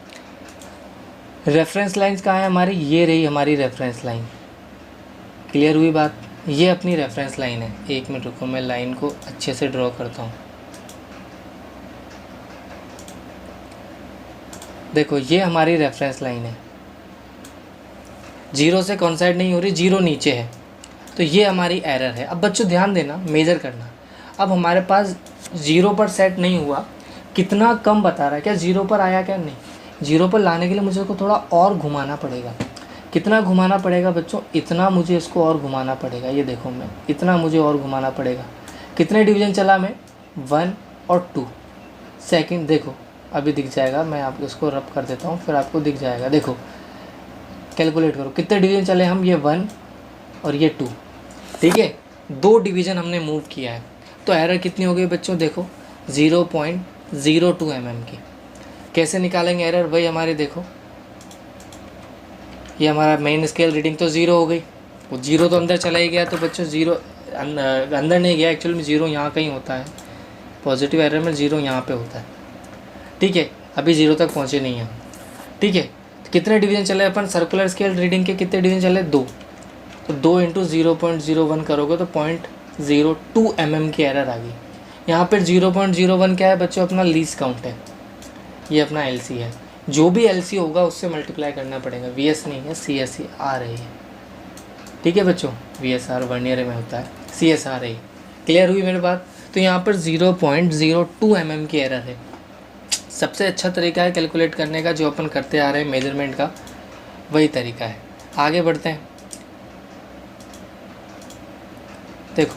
रेफरेंस लाइंस कहाँ है हमारी, ये रही हमारी रेफरेंस लाइन। क्लियर हुई बात, ये अपनी रेफरेंस लाइन है। एक मिनट रुको, मैं लाइन को अच्छे से ड्रॉ करता हूँ। देखो ये हमारी रेफरेंस लाइन है, जीरो से कॉन्साइड नहीं हो रही, जीरो नीचे है, तो ये हमारी एरर है। अब बच्चों ध्यान देना, मेजर करना। अब हमारे पास जीरो पर सेट नहीं हुआ, कितना कम बता रहा है, क्या जीरो पर आया क्या, नहीं। जीरो पर लाने के लिए मुझे इसको थोड़ा और घुमाना पड़ेगा। कितना घुमाना पड़ेगा बच्चों, इतना मुझे इसको और घुमाना पड़ेगा। ये देखो मैं इतना मुझे और घुमाना पड़ेगा। कितने डिवीज़न चला मैं, 1 और 2 सेकंड। देखो अभी दिख जाएगा, मैं आपको इसको रब कर देता हूँ फिर आपको दिख जाएगा। देखो कैलकुलेट करो कितने डिवीज़न चले हम, ये 1 और ये 2, ठीक है, 2 डिवीज़न हमने मूव किया है। तो एरर कितनी हो गई बच्चों, देखो 0.02 mm की। कैसे निकालेंगे एरर, वही हमारे देखो ये हमारा मेन स्केल रीडिंग तो ज़ीरो हो गई, वो जीरो तो अंदर चला ही गया। तो बच्चों ज़ीरो अंदर नहीं गया, एक्चुअली में ज़ीरो यहाँ कहीं होता है, पॉजिटिव एरर में ज़ीरो यहाँ पे होता है, ठीक है। अभी ज़ीरो तक पहुँचे नहीं हैं, ठीक है। तो कितने डिवीज़न चले अपन सर्कुलर स्केल रीडिंग के, कितने डिवीज़न चले, 2। तो 2 × 0.01 करोगे तो 0.02 mm की एरर आ गई। यहाँ पर 0.01 क्या है बच्चों, अपना लीस्ट काउंट है, ये अपना LC है। जो भी LC होगा उससे मल्टीप्लाई करना पड़ेगा, VS नहीं है, CSR है, ठीक है बच्चों। VSR वर्नियर में होता है, CSR है। क्लियर हुई मेरी बात। तो यहाँ पर 0.02 mm की एरर है। सबसे अच्छा तरीका है कैलकुलेट करने का, जो अपन करते आ रहे हैं मेजरमेंट का, वही तरीका है। आगे बढ़ते हैं, देखो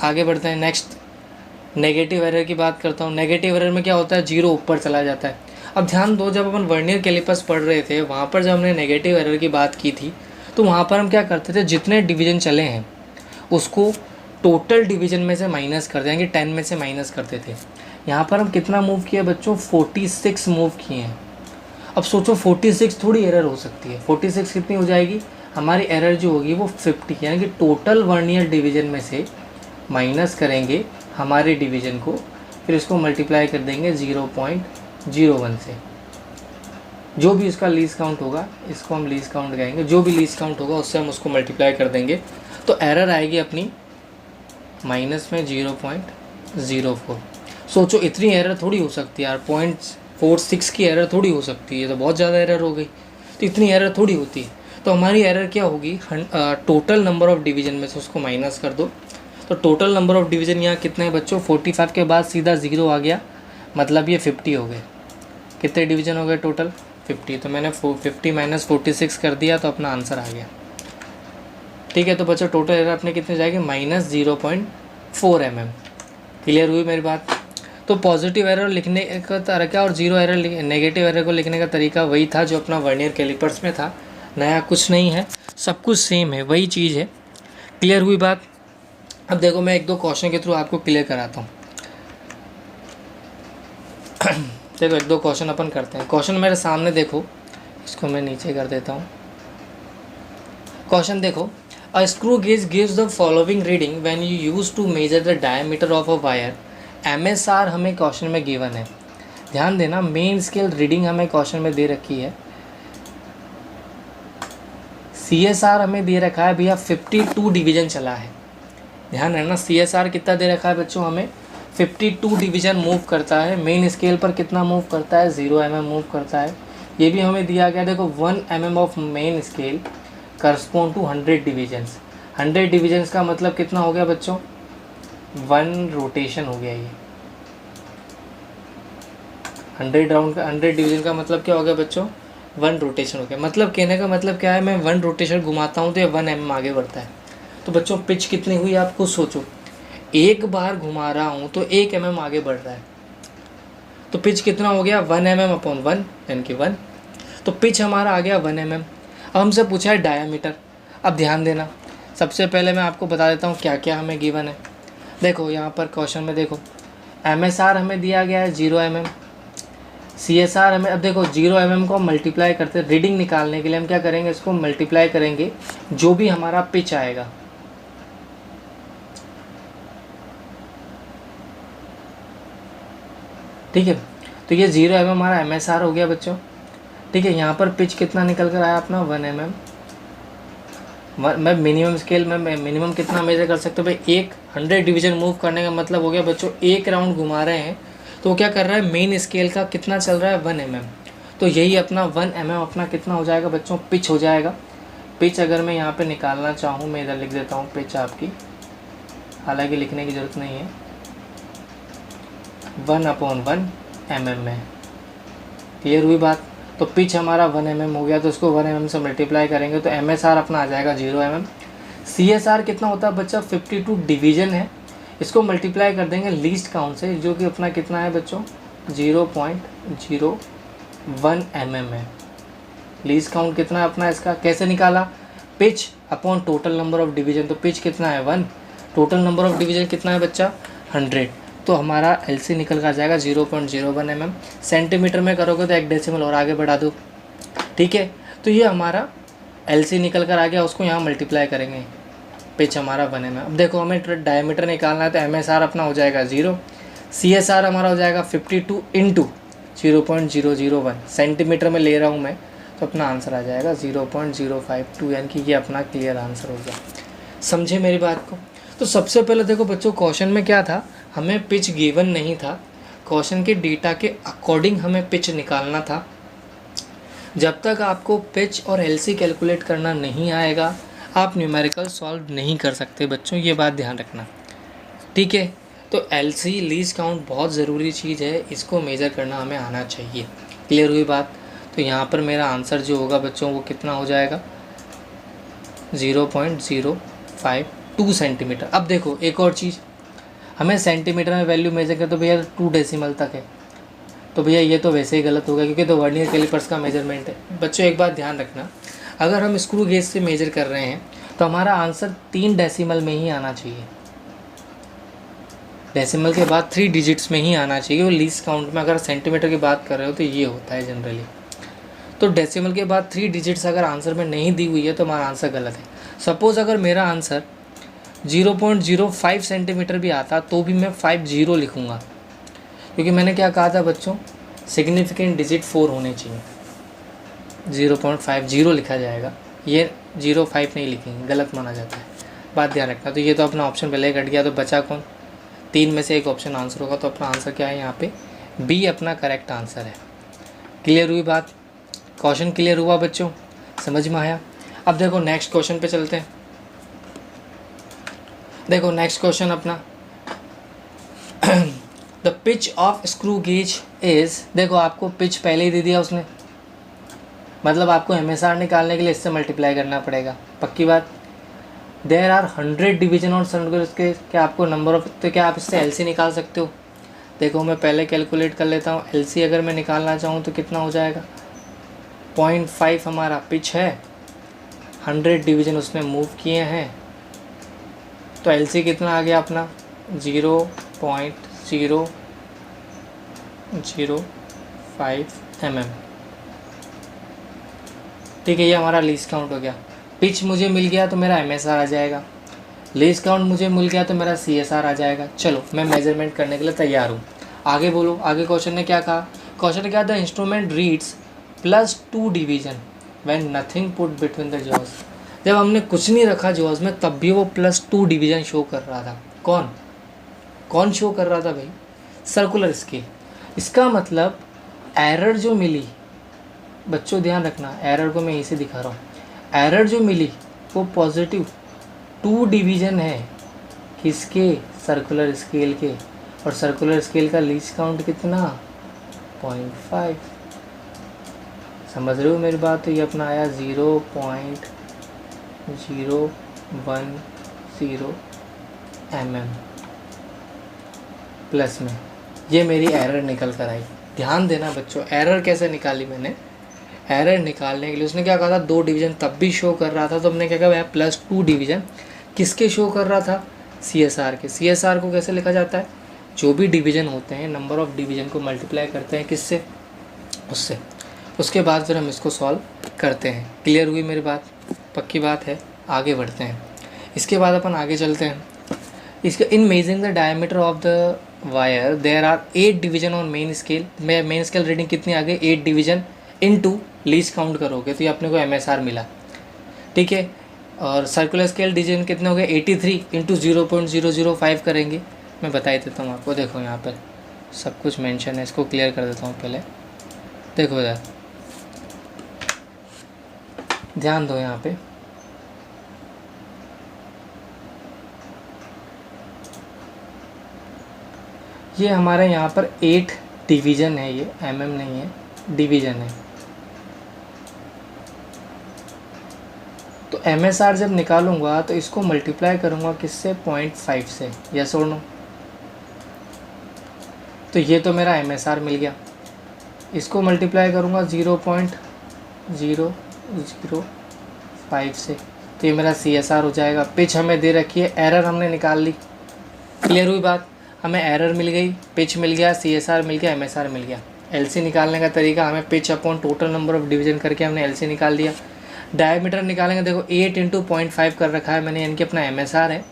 आगे बढ़ते हैं। नेक्स्ट नेगेटिव एरर की बात करता हूँ। नेगेटिव एरर में क्या होता है, जीरो ऊपर चला जाता है। अब ध्यान दो, जब अपन वर्नियर कैलिपर्स पढ़ रहे थे वहाँ पर जब हमने नेगेटिव एरर की बात की थी तो वहाँ पर हम क्या करते थे, जितने डिवीज़न चले हैं उसको टोटल डिवीज़न में से माइनस कर देंगे, 10 में से माइनस करते थे। यहाँ पर हम कितना मूव किया बच्चों, 46 मूव किए हैं। अब सोचो 46 थोड़ी एरर हो सकती है, 46 कितनी हो जाएगी हमारी एरर जो होगी वो 50, यानी कि टोटल वर्नियर डिवीज़न में से माइनस करेंगे हमारे डिवीज़न को, फिर इसको मल्टीप्लाई कर देंगे 0.01 से। जो भी उसका लीस्ट काउंट होगा, इसको हम लीस्ट काउंट कहेंगे, जो भी लीस्ट काउंट होगा उससे हम उसको मल्टीप्लाई कर देंगे, तो एरर आएगी अपनी माइनस में 0.04। सोचो इतनी एरर थोड़ी हो सकती है यार, 0.46 की एरर थोड़ी हो सकती है, तो बहुत ज़्यादा एरर हो गई। तो इतनी एरर थोड़ी होती है। तो हमारी एरर क्या होगी, टोटल नंबर ऑफ़ डिवीज़न में से उसको माइनस कर दो। तो टोटल नंबर ऑफ़ डिवीज़न यहाँ कितने हैं बच्चों, 45 के बाद सीधा 0 आ गया, मतलब ये 50 हो गए। कितने डिवीज़न हो गए टोटल, 50। तो मैंने 50 - 46 कर दिया तो अपना आंसर आ गया, ठीक है। तो बच्चों टोटल एरर अपने कितने जाएगी, -0.4 mm। क्लियर हुई मेरी बात? तो पॉजिटिव एरर लिखने का तरीका और जीरो एरर नेगेटिव एरर को लिखने का तरीका वही था जो अपना वर्नियर कैलिपर्स में था, नया कुछ नहीं है, सब कुछ सेम है, वही चीज़ है। क्लियर हुई बात? अब देखो मैं एक दो क्वेश्चन के थ्रू आपको क्लियर कराता हूँ। देखो एक दो क्वेश्चन अपन करते हैं। क्वेश्चन मेरे सामने देखो, इसको मैं नीचे कर देता हूँ। क्वेश्चन देखो, a screw gauge gives the following reading when you use to measure the diameter of a wire. MSR हमें क्वेश्चन में गिवन है, ध्यान देना। मेन स्केल रीडिंग हमें क्वेश्चन में दे रखी है। CSR हमें दे रखा है भैया 52 डिवीजन चला है, ध्यान है ना। CSR कितना दे रखा है बच्चों हमें? 52 डिवीजन मूव करता है। मेन स्केल पर कितना मूव करता है? 0 mm मूव करता है। ये भी हमें दिया गया, देखो 1 mm of main scale correspond to 100 divisions. 100 divisions का मतलब कितना हो गया बच्चों? 1 रोटेशन हो गया ये। 100 राउंड का 100 डिवीजन का मतलब क्या हो गया बच्चों? 1 रोटेशन हो गया। मतलब कहने का मतलब क्या है, मैं 1 रोटेशन घुमाता हूँ तो ये 1 mm आगे बढ़ता है। तो बच्चों पिच कितनी हुई आप खुद सोचो, एक बार घुमा रहा हूँ तो 1 mm आगे बढ़ रहा है, तो पिच कितना हो गया? 1 mm अपॉन 1 यानी कि 1। तो पिच हमारा आ गया 1 mm। अब हमसे पूछा है डायामीटर। अब ध्यान देना, सबसे पहले मैं आपको बता देता हूँ क्या क्या हमें गिवन है। देखो यहाँ पर क्वेश्चन में देखो, MSR हमें दिया गया है 0 mm, CSR हमें, अब देखो 0 mm को मल्टीप्लाई करते हैं, रीडिंग निकालने के लिए हम क्या करेंगे, इसको मल्टीप्लाई करेंगे जो भी हमारा पिच आएगा। ठीक है, तो ये 0 mm हमारा MSR हो गया बच्चों। ठीक है, यहाँ पर पिच कितना निकल कर आया अपना? 1 mm। मैं मिनिमम स्केल में मिनिमम कितना मेजर कर सकते हो भाई? 100 डिवीजन मूव करने का मतलब हो गया बच्चों, एक राउंड घुमा रहे हैं तो क्या कर रहा है? मेन स्केल का कितना चल रहा है? 1 mm। तो यही अपना 1 mm अपना कितना हो जाएगा बच्चों? पिच हो जाएगा। पिच अगर मैं यहाँ पे निकालना चाहूँ, मैं इधर लिख देता हूँ पिच आपकी, हालांकि लिखने की ज़रूरत नहीं है, 1/1 mm में। क्लियर हुई बात? तो पिच हमारा 1 mm हो गया, तो उसको 1 mm से मल्टीप्लाई करेंगे तो MSR अपना आ जाएगा 0 mm। CSR कितना होता है बच्चा? 52 डिवीजन है, इसको मल्टीप्लाई कर देंगे लीस्ट काउंट से, जो कि अपना कितना है बच्चों? 0.01 mm है। लीस्ट काउंट कितना है अपना इसका? कैसे निकाला? Pitch upon total number of division. तो पिच कितना है? 1, टोटल नंबर ऑफ डिवीजन कितना है बच्चा? 100। तो हमारा LC निकल कर आ जाएगा 0.01 mm। सेंटीमीटर में करोगे तो 1 डेसिमल और आगे बढ़ा दो। ठीक है, तो ये हमारा LC निकल कर आ गया, उसको यहाँ मल्टीप्लाई करेंगे, पिच हमारा 1 mm। अब देखो हमें डायमीटर निकालना है तो MSR अपना हो जाएगा 0, CSR हमारा हो जाएगा 52 इंटू 0.001, सेंटीमीटर में ले रहा हूँ मैं, तो अपना आंसर आ जाएगा 0.052, यानी कि ये अपना क्लियर आंसर हो गया। समझे मेरी बात को? तो सबसे पहले देखो बच्चों, क्वेश्चन में क्या था, हमें पिच गिवन नहीं था, क्वेश्चन के डेटा के अकॉर्डिंग हमें पिच निकालना था। जब तक आपको पिच और LC कैलकुलेट करना नहीं आएगा, आप न्यूमेरिकल सॉल्व नहीं कर सकते बच्चों, ये बात ध्यान रखना। ठीक है, तो LC लीस्ट काउंट बहुत ज़रूरी चीज़ है, इसको मेज़र करना हमें आना चाहिए। क्लियर हुई बात? तो यहाँ पर मेरा आंसर जो होगा बच्चों वो कितना हो जाएगा? 0.052 सेंटीमीटर। अब देखो एक और चीज़, हमें सेंटीमीटर में वैल्यू मेजर कर तो भैया 2 डेसिमल तक है, तो भैया ये तो वैसे ही गलत होगा क्योंकि तो वर्नियर कैलिपर्स का मेजरमेंट है। बच्चों एक बात ध्यान रखना, अगर हम स्क्रू गेज से मेजर कर रहे हैं तो हमारा आंसर 3 डेसिमल में ही आना चाहिए, डेसिमल के बाद 3 डिजिट्स में ही आना चाहिए। वो लीस्ट काउंट में अगर सेंटीमीटर की बात कर रहे हो तो ये होता है जनरली। तो डेसिमल के बाद 3 डिजिट्स अगर आंसर में नहीं दी हुई है तो हमारा आंसर गलत है। सपोज़ अगर मेरा आंसर 0.05 सेंटीमीटर भी आता तो भी मैं 50 लिखूँगा, क्योंकि मैंने क्या कहा था बच्चों, सिग्निफिकेंट डिजिट 4 होने चाहिए, 0.50 लिखा जाएगा, ये 0.5 नहीं लिखेंगे, गलत माना जाता है, बात ध्यान रखना। तो ये तो अपना ऑप्शन पहले ही कट गया, तो बचा कौन? 3 में से एक ऑप्शन आंसर होगा, तो अपना आंसर क्या है यहाँ पे? B अपना करेक्ट आंसर है। क्लियर हुई बात? क्वेश्चन क्लियर हुआ बच्चों? समझ में आया? अब देखो नेक्स्ट क्वेश्चन पे चलते हैं। देखो नेक्स्ट क्वेश्चन अपना the pitch of screw gauge is, देखो आपको पिच पहले ही दे दिया उसने, मतलब आपको MSR निकालने के लिए इससे मल्टीप्लाई करना पड़ेगा, पक्की बात। देयर आर 100 डिवीजन और सर्कुलर स्केल, क्या आपको नंबर ऑफ, तो क्या आप इससे एलसी निकाल सकते हो? देखो मैं पहले कैलकुलेट कर लेता हूँ। एलसी अगर मैं निकालना चाहूँ तो कितना हो जाएगा? 0.5 हमारा पिच है, 100 डिवीजन उसने मूव किए हैं, तो एलसी कितना आ गया अपना? 0.005 mm। ठीक है, ये हमारा लीस्ट काउंट हो गया। पिच मुझे मिल गया तो मेरा एमएसआर आ जाएगा, लीस्ट काउंट मुझे मिल गया तो मेरा सीएसआर आ जाएगा। चलो मैं मेजरमेंट करने के लिए तैयार हूँ। आगे बोलो, आगे क्वेश्चन ने क्या कहा? क्वेश्चन क्या था? Instrument reads +2 division when nothing put between the jaws. जब हमने कुछ नहीं रखा जॉज में तब भी वो +2 डिवीजन शो कर रहा था। कौन शो कर रहा था भाई? Circular scale. इसका मतलब एरर जो मिली, बच्चों ध्यान रखना, एरर को मैं यहीं से दिखा रहा हूँ, एरर जो मिली वो +2 डिवीजन है किसके? सर्कुलर स्केल के। और सर्कुलर स्केल का लीस्ट काउंट कितना? 0.5। समझ रहे हो मेरी बात? तो ये अपना आया 0.010 mm प्लस में। ये मेरी एरर निकल कर आई। ध्यान देना बच्चों, एरर कैसे निकाली मैंने? एरर निकालने के लिए उसने क्या कहा था? 2 डिवीजन तब भी शो कर रहा था, तो हमने क्या कहा? +2 डिवीजन किसके शो कर रहा था? सीएसआर के। सीएसआर को कैसे लिखा जाता है? जो भी डिवीजन होते हैं, नंबर ऑफ डिवीजन को मल्टीप्लाई करते हैं किससे? उससे। उसके बाद फिर हम इसको सॉल्व करते हैं। क्लियर हुई मेरी बात? पक्की बात है। आगे बढ़ते हैं। इसके बाद अपन आगे चलते हैं। इसके in measuring the diameter of the wire there are 8 division on main scale. मैं मेन स्केल रीडिंग कितनी आ गई? 8 डिवीजन इनटू लीस्ट काउंट करोगे तो ये अपने को एमएसआर मिला। ठीक है, और सर्कुलर स्केल डिवीजन कितने हो गए? 83 इंटू 0.005 करेंगे। मैं बता ही देता हूँ आपको। देखो यहाँ पर सब कुछ मेंशन है, इसको क्लियर कर देता हूँ पहले। देखो यार, ध्यान दो यहाँ पे। ये हमारे यहाँ पर 8 डिवीजन है, ये एमएम नहीं है, डिवीजन है। तो एमएसआर जब निकालूंगा तो इसको मल्टीप्लाई करूंगा किससे? 0.5 से। यस और नो? तो ये तो मेरा एमएसआर मिल गया। इसको मल्टीप्लाई करूंगा 0.005 से, तो ये मेरा सीएसआर हो जाएगा। पिच हमें दे रखी है, एरर हमने निकाल ली। क्लियर हुई बात? हमें एरर मिल गई, पिच मिल गया, सीएसआर मिल गया, एमएसआर मिल गया। एलसी निकालने का तरीका, हमें pitch upon total number of division करके हमने एलसी निकाल दिया। डायमीटर निकालेंगे, देखो 8 इंटू 0.5 कर रखा है मैंने, यानी कि अपना एमएसआर है।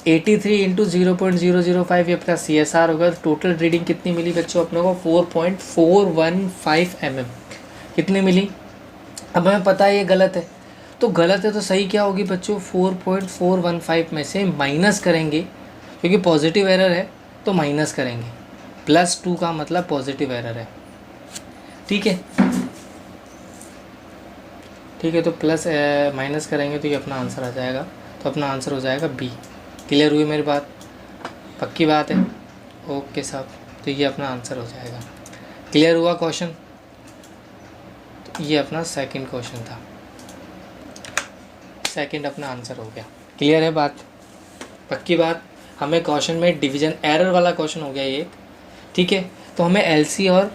83 इंटू 0.005 ये अपना सीएसआर होगा। टोटल रीडिंग कितनी मिली बच्चों अपने को? 4.415 mm। कितनी मिली? अब हमें पता है ये गलत है, तो गलत है तो सही क्या होगी बच्चों? 4.415 में से माइनस करेंगे, क्योंकि पॉजिटिव एरर है तो माइनस करेंगे। +2 का मतलब पॉजिटिव एरर है। ठीक है, ठीक है, तो प्लस माइनस करेंगे तो ये अपना आंसर आ जाएगा। तो अपना आंसर हो जाएगा बी। क्लियर हुई मेरी बात? पक्की बात है? ओके साहब, तो ये अपना आंसर हो जाएगा। क्लियर हुआ क्वेश्चन? तो ये अपना सेकंड क्वेश्चन था, सेकंड अपना आंसर हो गया। क्लियर है बात? पक्की बात? हमें क्वेश्चन में डिवीजन एरर वाला क्वेश्चन हो गया ये। ठीक है, तो हमें एलसी और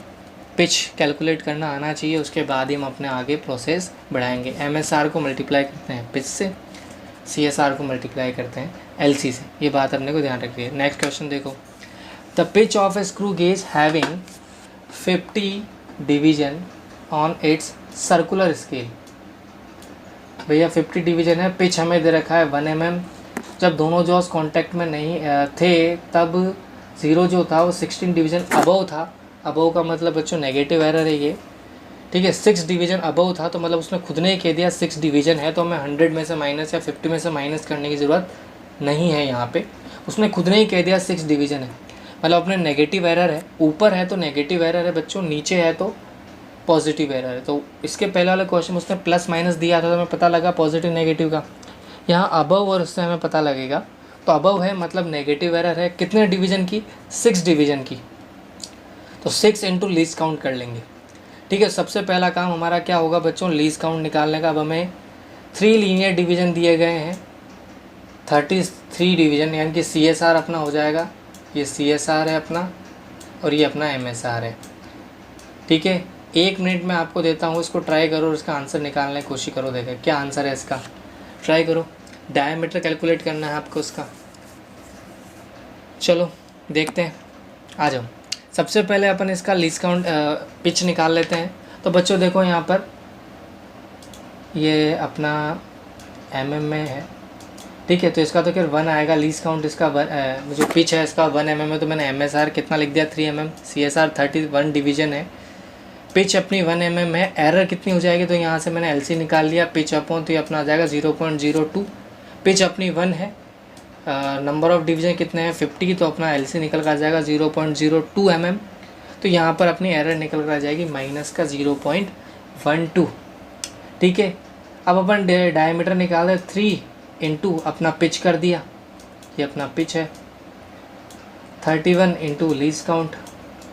पिच कैलकुलेट करना आना चाहिए, उसके बाद ही हम अपने आगे प्रोसेस बढ़ाएंगे। एमएसआर को मल्टीप्लाई करते हैं पिच से, सीएसआर को मल्टीप्लाई करते हैं एलसी से। ये बात अपने को ध्यान रखिए। नेक्स्ट क्वेश्चन देखो, the pitch of A screw gauge having 50 division on it's circular scale. भैया 50 डिवीजन है, पिच हमें दे रखा है 1 mm। जब दोनों जॉस कांटेक्ट में नहीं थे तब ज़ीरो जो था वो 16 डिवीजन अबव था। अबव का मतलब बच्चों नेगेटिव एरर है ये। ठीक है, 6 डिवीजन अबव था तो मतलब उसने खुद ने ही कह दिया 6 डिवीजन है, तो हमें 100 में से माइनस या 50 में से माइनस करने की ज़रूरत नहीं है। यहाँ पे उसने खुद ने ही कह दिया 6 डिवीजन है, मतलब अपने नेगेटिव एरर है। ऊपर है तो नेगेटिव एरर है बच्चों, नीचे है तो पॉजिटिव एरर है। तो इसके पहले वाले क्वेश्चन में उसने प्लस माइनस दिया था तो हमें पता लगा पॉजिटिव नेगेटिव का। यहाँ अबव और उससे हमें पता लगेगा, तो अबव है मतलब नेगेटिव एरर है। कितने डिवीज़न की? 6 डिवीज़न की। तो 6 इंटू लीस्ट काउंट कर लेंगे। ठीक है, सबसे पहला काम हमारा क्या होगा बच्चों? लीस्ट काउंट निकालने का। अब हमें 3 लीनियर डिवीज़न दिए गए हैं, 33 डिवीज़न, यानी कि CSR अपना हो जाएगा, ये CSR है अपना और ये अपना MSR है। ठीक है, 1 मिनट में आपको देता हूँ, इसको ट्राई करो और इसका आंसर निकालने की कोशिश करो। देखो क्या आंसर है इसका, ट्राई करो। डायमीटर कैलकुलेट करना है आपको इसका। चलो देखते हैं, आ जाओ। सबसे पहले अपन इसका लीस्ट काउंट पिच निकाल लेते हैं। तो बच्चों देखो यहाँ पर ये अपना mm में है, ठीक है, तो इसका तो फिर 1 आएगा। लीस्ट काउंट इसका जो पिच है इसका 1 mm है, तो मैंने MSR कितना लिख दिया 3 mm, CSR 31 डिवीज़न है, पिच अपनी 1 mm है। एरर कितनी हो जाएगी, तो यहाँ से मैंने LC निकाल लिया, पिच अपॉन तो ये अपना आ जाएगा 0.02। पिच अपनी 1 है, नंबर ऑफ डिवीज़न कितने हैं 50, तो अपना LC निकल कर आ जाएगा 0.02 mm। तो यहाँ पर अपनी एरर निकल कर आ जाएगी माइनस का 0.12। ठीक है, अब अपन डायमीटर निकाल रहे 3 इंटू अपना पिच कर दिया, ये अपना पिच है, 31 इंटू लीस्ट काउंट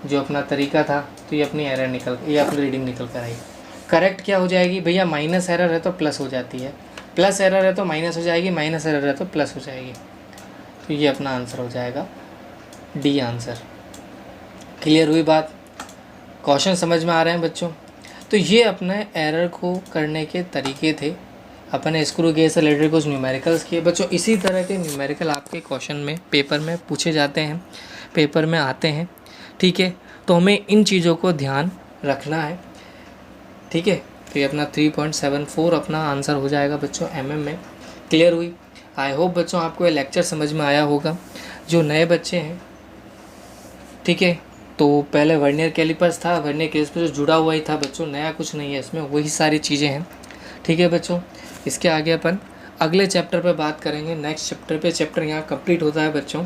जो अपना तरीका था, तो ये अपनी एरर ये अपनी रीडिंग निकल कर आई। करेक्ट क्या हो जाएगी भैया, माइनस एरर है तो प्लस हो जाती है, प्लस एरर है तो माइनस हो जाएगी, माइनस एरर है तो प्लस हो जाएगी। तो ये अपना आंसर हो जाएगा डी आंसर। क्लियर हुई बात, क्वेश्चन समझ में आ रहे हैं बच्चों? तो ये अपने एरर को करने के तरीके थे। अपने स्क्रू गेज से रिलेटेड कुछ न्यूमेरिकल्स किए बच्चों। इसी तरह के न्यूमेरिकल आपके क्वेश्चन में पेपर में पूछे जाते हैं, पेपर में आते हैं। ठीक है, तो हमें इन चीज़ों को ध्यान रखना है। ठीक है, तो ये अपना 3.74 अपना आंसर हो जाएगा बच्चों MM में। क्लियर हुई? आई होप बच्चों आपको ये लेक्चर समझ में आया होगा। जो नए बच्चे हैं, ठीक है, तो पहले वर्नियर कैलिपर्स था, वर्नियर कैलिपर्स पर जो जुड़ा हुआ ही था बच्चों, नया कुछ नहीं है इसमें, वही सारी चीज़ें हैं। ठीक है बच्चों, इसके आगे अपन अगले चैप्टर पे बात करेंगे, नेक्स्ट चैप्टर पे। चैप्टर यहाँ कंप्लीट होता है बच्चों,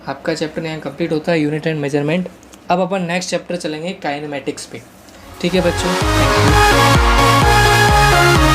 आपका चैप्टर यहाँ कंप्लीट होता है यूनिट एंड मेजरमेंट। अब अपन नेक्स्ट चैप्टर चलेंगे काइनेमेटिक्स पे। ठीक है बच्चों, थैंक यू।